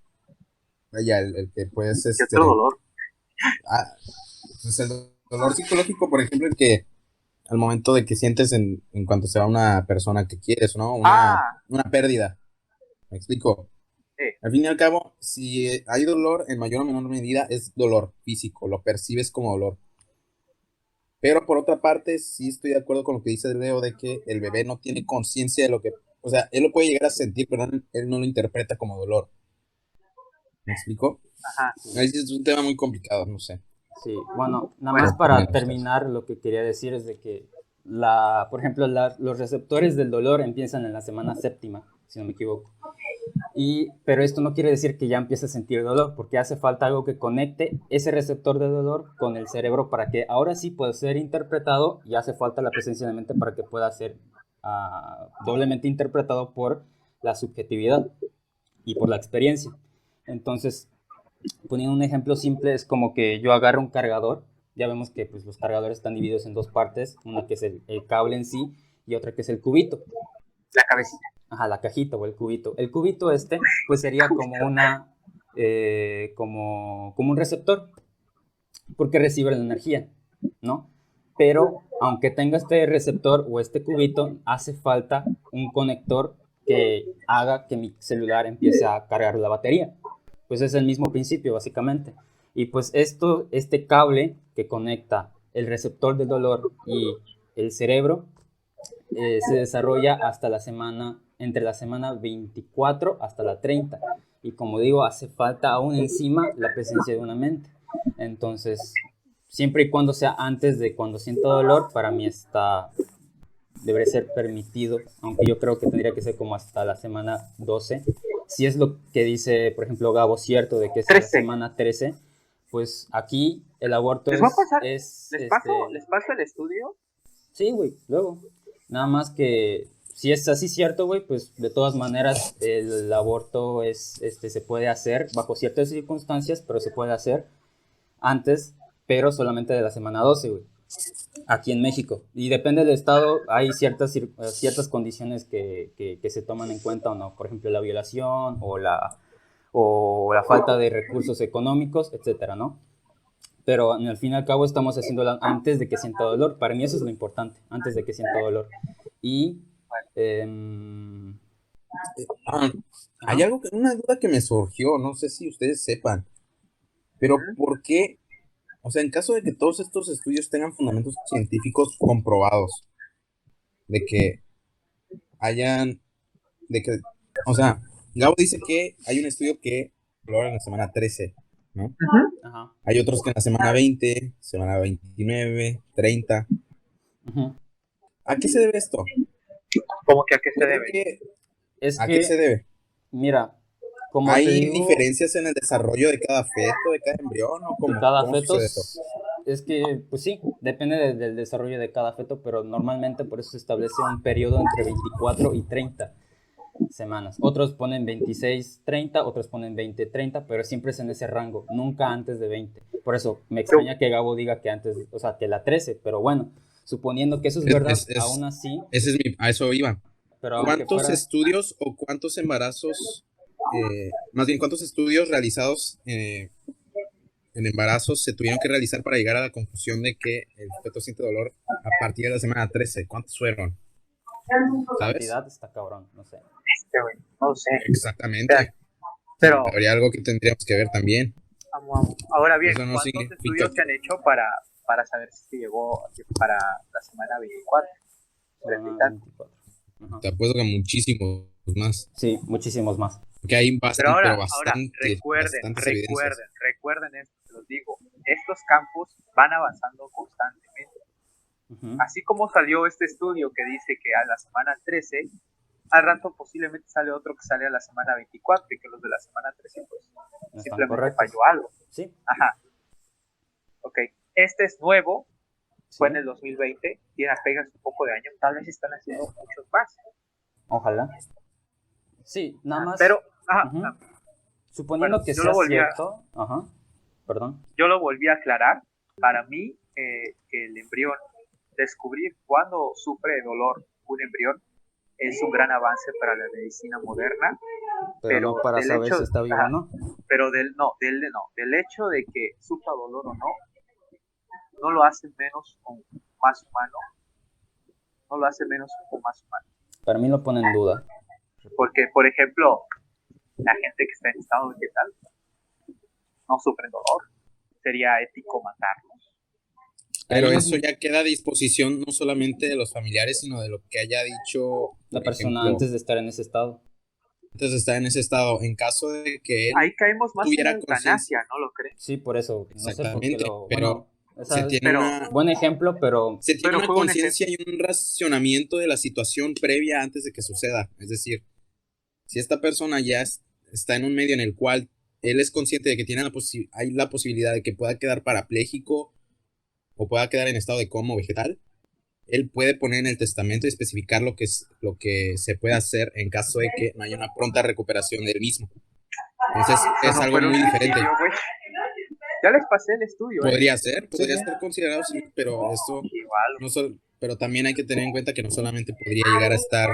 vaya, el que pues, ¿qué otro dolor? ah, pues el dolor psicológico, por ejemplo, el que al momento de que sientes en cuanto se va una persona que quieres, ¿no? Ah, Una pérdida. ¿Me explico? eh, Al fin y al cabo, si hay dolor, en mayor o menor medida es dolor físico, lo percibes como dolor. Pero por otra parte, sí estoy de acuerdo con lo que dice Leo de que el bebé no tiene conciencia de lo que, o sea, él lo puede llegar a sentir, pero él no lo interpreta como dolor. ¿Me explico? ajá, Ahí sí es un tema muy complicado, no sé. sí, bueno, nada bueno, más ¿Qué opinan para ustedes? terminar, lo que quería decir es de que, por ejemplo, los receptores del dolor empiezan en la semana séptima, si no me equivoco. Pero esto no quiere decir que ya empiece a sentir dolor, porque hace falta algo que conecte ese receptor de dolor con el cerebro para que ahora sí pueda ser interpretado, y hace falta la presencia de mente para que pueda ser doblemente interpretado por la subjetividad y por la experiencia. Entonces, poniendo un ejemplo simple, es como que yo agarro un cargador. Ya vemos que pues, los cargadores están divididos en dos partes, una que es el cable en sí y otra que es el cubito. la cabecita. Ajá, la cajita o el cubito. El cubito pues sería como como un receptor, porque recibe la energía, ¿no? Pero aunque tenga este receptor o este cubito, hace falta un conector que haga que mi celular empiece a cargar la batería. Pues es el mismo principio, básicamente. Y pues este cable que conecta el receptor del dolor y el cerebro se desarrolla entre la semana 24 hasta la 30. Y como digo, hace falta aún encima la presencia de una mente. Entonces, siempre y cuando sea antes de cuando siento dolor, para mí debería ser permitido, aunque yo creo que tendría que ser como hasta la semana 12. Si es lo que dice, por ejemplo, Gabo, cierto, de que es a la 13. semana 13, pues aquí el aborto Les voy a pasar, es les paso el estudio. sí, güey, luego. Nada más que si es así cierto, güey, pues de todas maneras el aborto se puede hacer bajo ciertas circunstancias, pero se puede hacer antes, pero solamente de la semana 12, güey, aquí en México. Y depende del estado, hay ciertas condiciones que se toman en cuenta o no. Por ejemplo, la violación o la falta de recursos económicos, etcétera, ¿no? pero al fin y al cabo estamos haciéndolo antes de que sienta dolor. Para mí eso es lo importante, antes de que sienta dolor. Y... Hay algo, una duda que me surgió, no sé si ustedes sepan, pero ¿por qué? O sea, en caso de que todos estos estudios tengan fundamentos científicos comprobados, de que hayan, o sea, Gabo dice que hay un estudio que lo en la semana 13, ¿no? Ajá. Hay otros que en la semana 20, semana 29, 30. ¿A qué se debe esto? ¿Cómo que a qué se debe? ¿Qué se debe? Mira, como ¿Hay te digo, diferencias en el desarrollo de cada feto, de cada embrión? ¿O de cada cómo feto? sucede eso? Es que, pues sí, depende del desarrollo de cada feto, pero normalmente por eso se establece un periodo entre 24 y 30 semanas. Otros ponen 26, 30, otros ponen 20, 30, pero siempre es en ese rango, nunca antes de 20. Por eso me extraña que Gabo diga que antes, o sea, que la 13, pero bueno, suponiendo que eso es verdad, aún así... A eso iba. Pero ¿Cuántos estudios o cuántos embarazos, más bien cuántos estudios realizados en embarazos se tuvieron que realizar para llegar a la conclusión de que el feto siente dolor a partir de la semana 13? ¿Cuántos fueron? ¿Sabes? Cantidad está cabrón, no sé. No sé. Exactamente. Pero habría algo que tendríamos que ver también. Ahora bien, no ¿cuántos estudios se han hecho para saber si llegó para la semana 24? Te apuesto que muchísimos más. Sí, muchísimos más. Porque hay bastante, ahora recuerden esto, se los digo, estos campos van avanzando constantemente. Así como salió este estudio que dice que a la semana 13, al rato posiblemente sale otro que sale a la semana 24 y que los de la semana 13 pues simplemente falló algo. Sí. Ajá. Ok, este es nuevo, fue en el 2020, tiene apenas un poco de años, tal vez están haciendo muchos más. Ojalá. Sí, nada más. Pero, suponiendo que sea cierto, perdón. Yo lo volví a aclarar. Para mí, el embrión, descubrir cuándo sufre dolor un embrión es un gran avance para la medicina moderna. Pero no para saber si está vivo o no. Pero del hecho de que sufra dolor o no lo hace menos o más humano. No lo hace menos o más humano. Para mí lo pone en duda. Porque, por ejemplo, la gente que está en estado vegetal no sufre dolor. Sería ético matarlos. Pero eso ya queda a disposición no solamente de los familiares, sino de lo que haya dicho la persona antes de estar en ese estado. Antes de estar en ese estado, en caso de que él ahí caemos más en la eutanasia, ¿no lo crees? Sí, por eso. Exactamente, no sé pero se tiene buen ejemplo, pero se tiene una conciencia y un racionamiento de la situación previa antes de que suceda. Es decir, si esta persona ya está en un medio en el cual él es consciente de que hay la posibilidad de que pueda quedar parapléjico o pueda quedar en estado de coma vegetal, él puede poner en el testamento y especificar lo que se puede hacer en caso de que no haya una pronta recuperación del mismo. Entonces es algo muy diferente. Ya les pasé el estudio. Podría ser considerado, sí, pero esto pero también hay que tener en cuenta que no solamente podría llegar a estar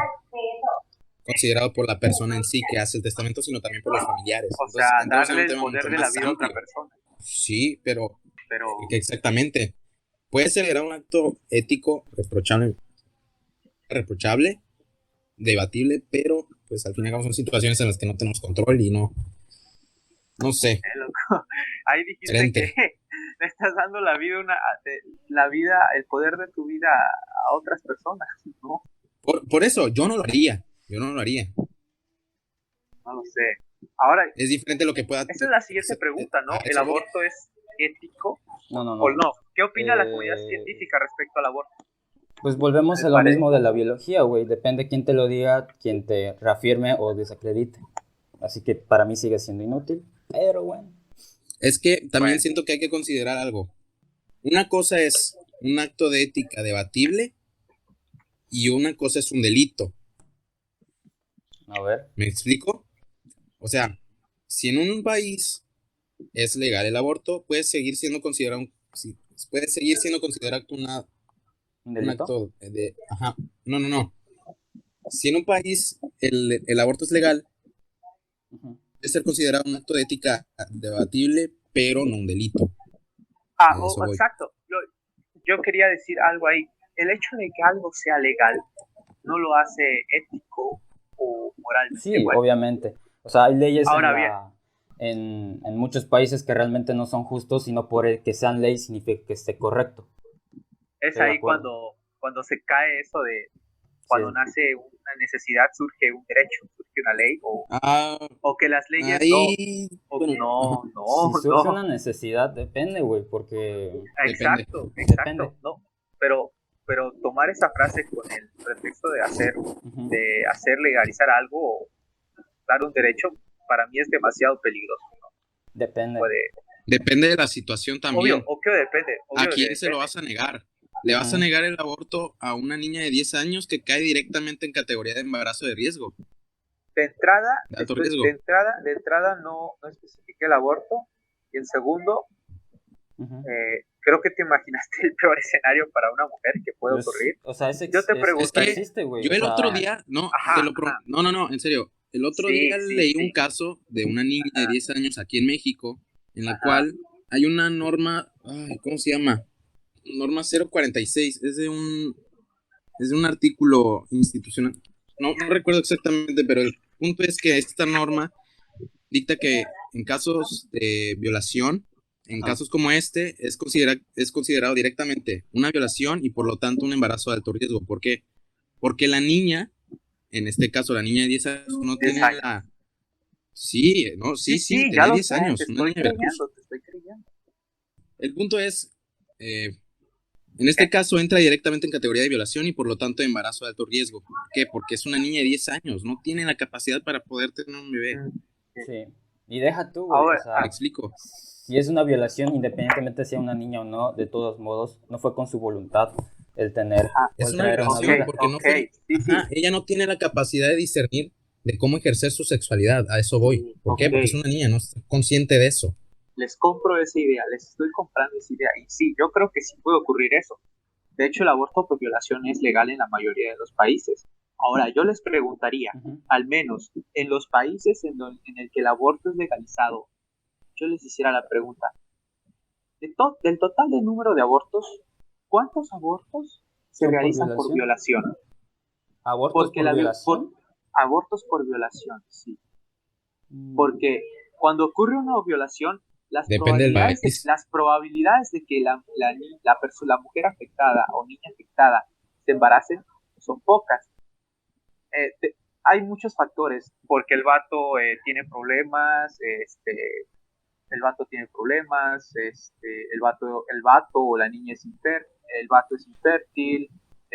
considerado por la persona en sí que hace el testamento, sino también por los familiares. O sea, darle el poder de la vida a otra persona. Sí, pero exactamente. Puede ser un acto ético reprochable, debatible, pero pues al fin y al cabo son situaciones en las que no tenemos control y no sé. Ahí dijiste que le estás dando la vida, el poder de tu vida a otras personas, ¿no? Por eso, yo no lo haría. No lo sé. Ahora, es diferente lo que pueda... Esa es la siguiente pregunta, ¿no? ¿El aborto es ético? No. ¿O no? ¿Qué opina la comunidad científica respecto al aborto? Pues volvemos a lo mismo de la biología, güey. Depende quién te lo diga, quién te reafirme o desacredite. Así que para mí sigue siendo inútil, pero bueno. Es que también siento que hay que considerar algo. Una cosa es un acto de ética debatible y una cosa es un delito. A ver. ¿Me explico? O sea, si en un país es legal el aborto, puede seguir siendo considerado un acto de... Ajá. No. Si en un país el aborto es legal, puede ser considerado un acto de ética debatible, pero no un delito. Eso voy. exacto. Yo quería decir algo ahí. El hecho de que algo sea legal no lo hace ético o moralmente Sí, bueno. obviamente. O sea, hay leyes Ahora bien, en muchos países que realmente no son justos, sino por el que sean ley significa que esté correcto. es Estoy de ahí acuerdo. cuando se cae eso de Sí, cuando nace una necesidad, surge un derecho, surge una ley, Ah, o que las leyes ahí, bueno, ajá, si surge no. una necesidad, depende, güey, porque depende. depende. Exacto, no. Pero, pero tomar esa frase con el pretexto Ujú. de hacer legalizar algo o dar un derecho, para mí es demasiado peligroso. ¿No? Depende. Puede, Depende de la situación obvio, también. ¿A obvio que quién se lo depende. vas a negar? ¿Le vas a Ujú. negar el aborto a una niña de 10 años que cae directamente en categoría de embarazo de riesgo, De entrada, de alto riesgo? de entrada no especifique el aborto. Y en segundo, Ujú. creo que te imaginaste el peor escenario para una mujer que puede Pues, ocurrir. o sea, Yo te Es preguntaría, que existe, güey. yo O el otro sea, día, no, ajá, ajá, no, en serio, el otro sí, día sí, leí un sí, caso de una niña de ajá, 10 años aquí en México, en la ajá, cual hay una norma, ay, ¿cómo se llama? Norma 046, es de un artículo institucional, no recuerdo exactamente, pero el punto es que esta norma dicta que en casos de violación, en ajá. casos como este, es considerado directamente una violación y por lo tanto un embarazo de alto riesgo. ¿Por qué? Porque la niña, en este caso la niña de 10 años, no 10 tiene años. la... Sí, no, Sí, sí, sí, ya tenía lo 10 sé, te años, una estoy niña de Veracruz. creyendo, te estoy creyendo. El punto es, en este caso entra directamente en categoría de violación y por lo tanto de embarazo de alto riesgo. ¿Por qué? Porque es una niña de 10 años, no tiene la capacidad para poder tener un bebé. Mm, sí. Sí. Y deja tú, güey. O Ahora, sea, ¿Me explico? si es una violación, independientemente sea una niña o no, de todos modos, no fue con su voluntad el tener o Es el una traer una ok, violación vida. porque no ok, fue, sí, ajá, sí, ella no tiene la capacidad de discernir de cómo ejercer su sexualidad, a eso voy. ¿Por qué? ok, Porque es una niña, no está consciente de eso. les compro esa idea, les estoy comprando esa idea. Y sí, yo creo que sí puede ocurrir eso. De hecho, el aborto por violación es legal en la mayoría de los países. Ahora, yo les preguntaría, Ujú. al menos en los países en el que el aborto es legalizado, yo les hiciera la pregunta, del total del número de abortos, ¿cuántos abortos se ¿Son por realizan por violación? violación? ¿Abortos Porque por violación? abortos por violación, sí. Mm, Porque cuando ocurre una violación, Depende del país. las probabilidades de que la mujer afectada o niña afectada se embaracen son pocas. Hay muchos factores, porque tiene problemas, el vato tiene problemas, el vato o la niña el vato es infértil,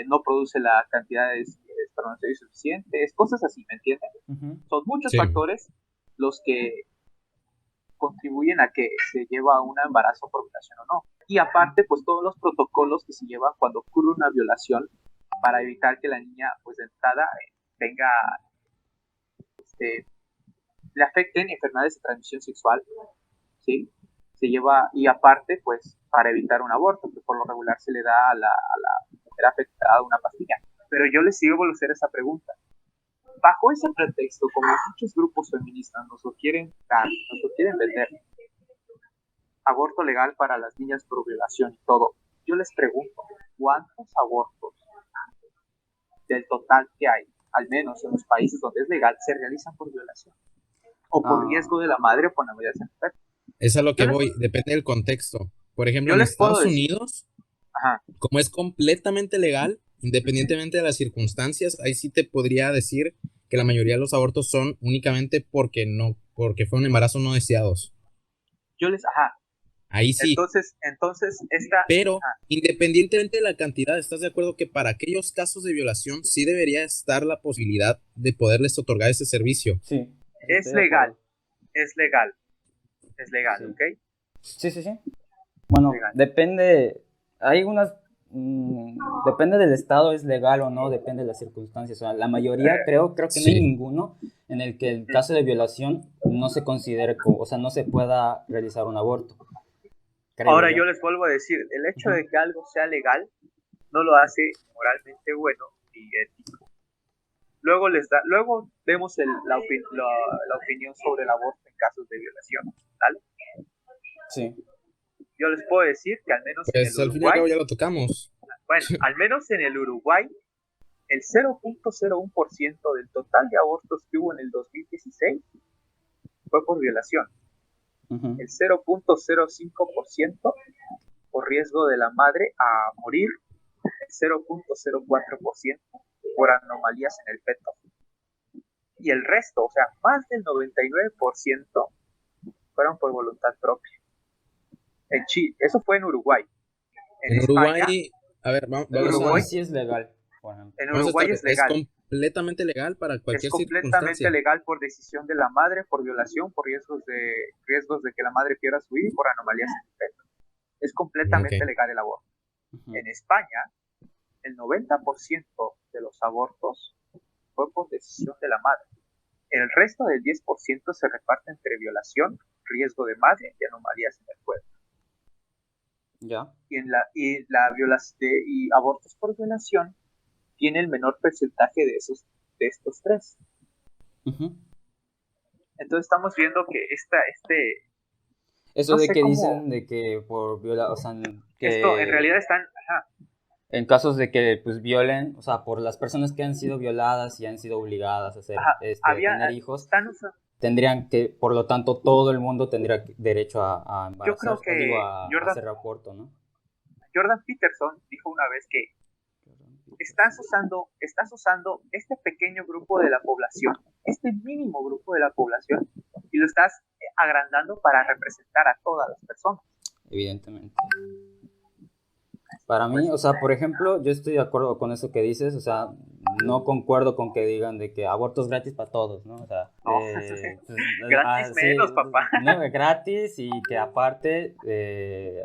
no produce la cantidad de espermatozoides suficientes, cosas así, ¿me entienden? ujú. Son muchos Sí. factores los que contribuyen a que se lleva a un embarazo por violación o no. Y aparte, pues todos los protocolos que se llevan cuando ocurre una violación para evitar que la niña, pues de entrada, tenga, este, le afecten enfermedades de transmisión sexual, ¿sí? Se lleva, y aparte, pues para evitar un aborto, que por lo regular se le da a la mujer afectada una pastilla. Pero yo les sigo a hacer esa pregunta. Bajo ese pretexto, como muchos grupos feministas nos lo quieren dar, nos lo quieren vender, aborto legal para las niñas por violación y todo. Yo les pregunto, ¿cuántos abortos del total que hay, al menos en los países donde es legal, se realizan por violación? O por Ah, riesgo de la madre o por la mujer enferma. Es a lo Yo que les, voy, depende del contexto. Por ejemplo, yo en les puedo Estados decir, Unidos, ajá, como es completamente legal, independientemente de las circunstancias, ahí sí te podría decir que la mayoría de los abortos son únicamente porque fueron embarazos no deseados. ajá, Ahí sí, entonces, pero independientemente de la cantidad, ¿estás de acuerdo que para aquellos casos de violación sí debería estar la posibilidad de poderles otorgar ese servicio? sí, eso estoy es de legal, acuerdo. es legal, es legal, Sí. ¿ok? Sí, sí, sí. Bueno, Legal. depende, hay unas, depende del estado, es legal o no, depende de las circunstancias. O sea, la mayoría creo que no hay Sí, ninguno en el que el caso de violación no se considere, o sea, no se pueda realizar un aborto, creo Ahora yo. yo les vuelvo a decir, el hecho Ujú. de que algo sea legal no lo hace moralmente bueno ni ético. Luego vemos la opinión sobre el aborto en casos de violación, ¿vale? Sí. yo les puedo decir que al menos Pues en el al fin y al cabo Uruguay, ya lo tocamos. bueno, al menos en el Uruguay, el 0.01% del total de abortos que hubo en el 2016 fue por violación. Ujú. El 0.05% por riesgo de la madre a morir, el 0.04% por anomalías en el feto. Y el resto, o sea, más del 99% fueron por voluntad propia. En Chile, eso fue en Uruguay. En En España, Uruguay, a ver, vamos Uruguay, a... Sí es legal, por ejemplo. en Vamos a Uruguay estar, es legal. completamente legal para Es cualquier completamente circunstancia. legal por decisión de la madre, por violación, por riesgos de que la madre pierda su hijo y por anomalías en el feto. Es completamente Ok. legal el aborto. Ujú. En España, el 90% de los abortos fue por decisión de la madre. El resto del 10% se reparte entre violación, riesgo de madre y anomalías en el cuerpo. Ya. Y abortos por violación tiene el menor porcentaje de estos tres. Ujú. Entonces estamos viendo que Eso no de sé que cómo, dicen de que por violar, o sea, esto en que realidad están, ajá, en casos de que pues violen, o sea, por las personas que han sido violadas y han sido obligadas a hacer, a tener hijos, están usando, tendrían que, por lo tanto, todo el mundo tendría derecho a yo creo embarazarse, o digo, que a hacer aborto, ¿no? Jordan Peterson dijo una vez que estás usando este pequeño grupo de la población, este mínimo grupo de la población, y lo estás agrandando para representar a todas las personas. Evidentemente. Para mí, Pues, o sea, por ejemplo, yo estoy de acuerdo con eso que dices, o sea, no concuerdo con que digan de que abortos gratis para todos, ¿no? O sea, no, gratis sí, menos, papá. no, gratis y que aparte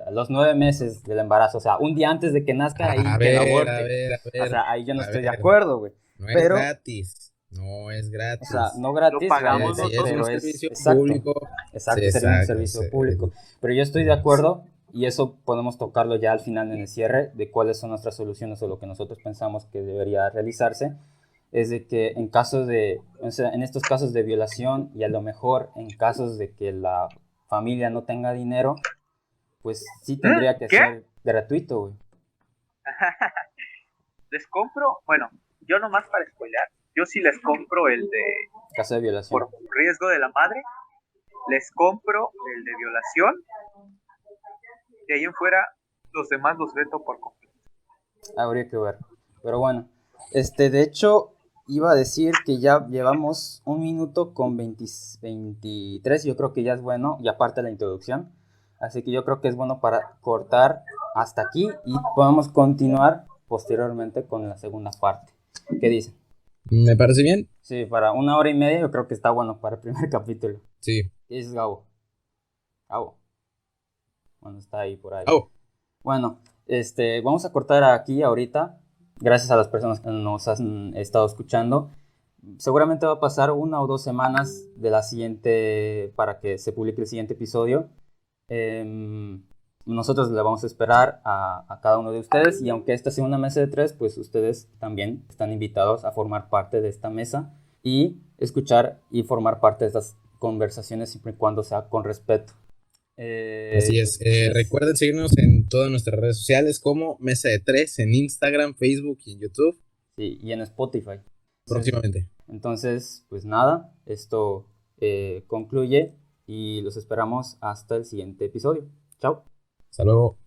a los 9 meses del embarazo, o sea, un día antes de que nazca, ahí A que lo ver, a aborte. ver, a O ver, sea, ahí yo no a estoy de ver. acuerdo, güey. No es Pero, gratis. No es o sea, gratis. no Lo gratis, pagamos Si realmente, es un pero nosotros. servicio exacto. público. Sí, Exacto, sería un exacto. servicio público. Pero yo estoy de acuerdo, y eso podemos tocarlo ya al final en el cierre, de cuáles son nuestras soluciones o lo que nosotros pensamos que debería realizarse, es de que en casos de, o sea, en estos casos de violación y a lo mejor en casos de que la familia no tenga dinero, pues sí tendría que ¿Qué? ser gratuito, güey. Les compro, bueno, yo nomás para spoilear, yo sí les compro el de Caso de violación. por riesgo de la madre, les compro el de violación, de ahí en fuera los demás los veto por completo. Habría que ver. Pero bueno, de hecho, iba a decir que ya llevamos 1 minuto con 23, yo creo que ya es bueno, y aparte la introducción. Así que yo creo que es bueno para cortar hasta aquí y podemos continuar posteriormente con la segunda parte. ¿Qué dicen? ¿Me parece bien? Sí, para 1 hora y media yo creo que está bueno para el primer capítulo. Sí. ¿Qué dices, Gabo? Gabo. Bueno, está ahí por ahí. Oh, Bueno, vamos a cortar aquí ahorita. Gracias a las personas que nos han estado escuchando. Seguramente va a pasar 1 o 2 semanas de la siguiente para que se publique el siguiente episodio. Nosotros le vamos a esperar a cada uno de ustedes y aunque esta sea una mesa de 3, pues ustedes también están invitados a formar parte de esta mesa y escuchar y formar parte de estas conversaciones siempre y cuando sea con respeto. así es. Recuerden seguirnos en todas nuestras redes sociales como Mesa de 3 en Instagram, Facebook y en YouTube. Sí, y en Spotify. Próximamente. Entonces, pues nada, esto concluye y los esperamos hasta el siguiente episodio. Chao. Hasta luego.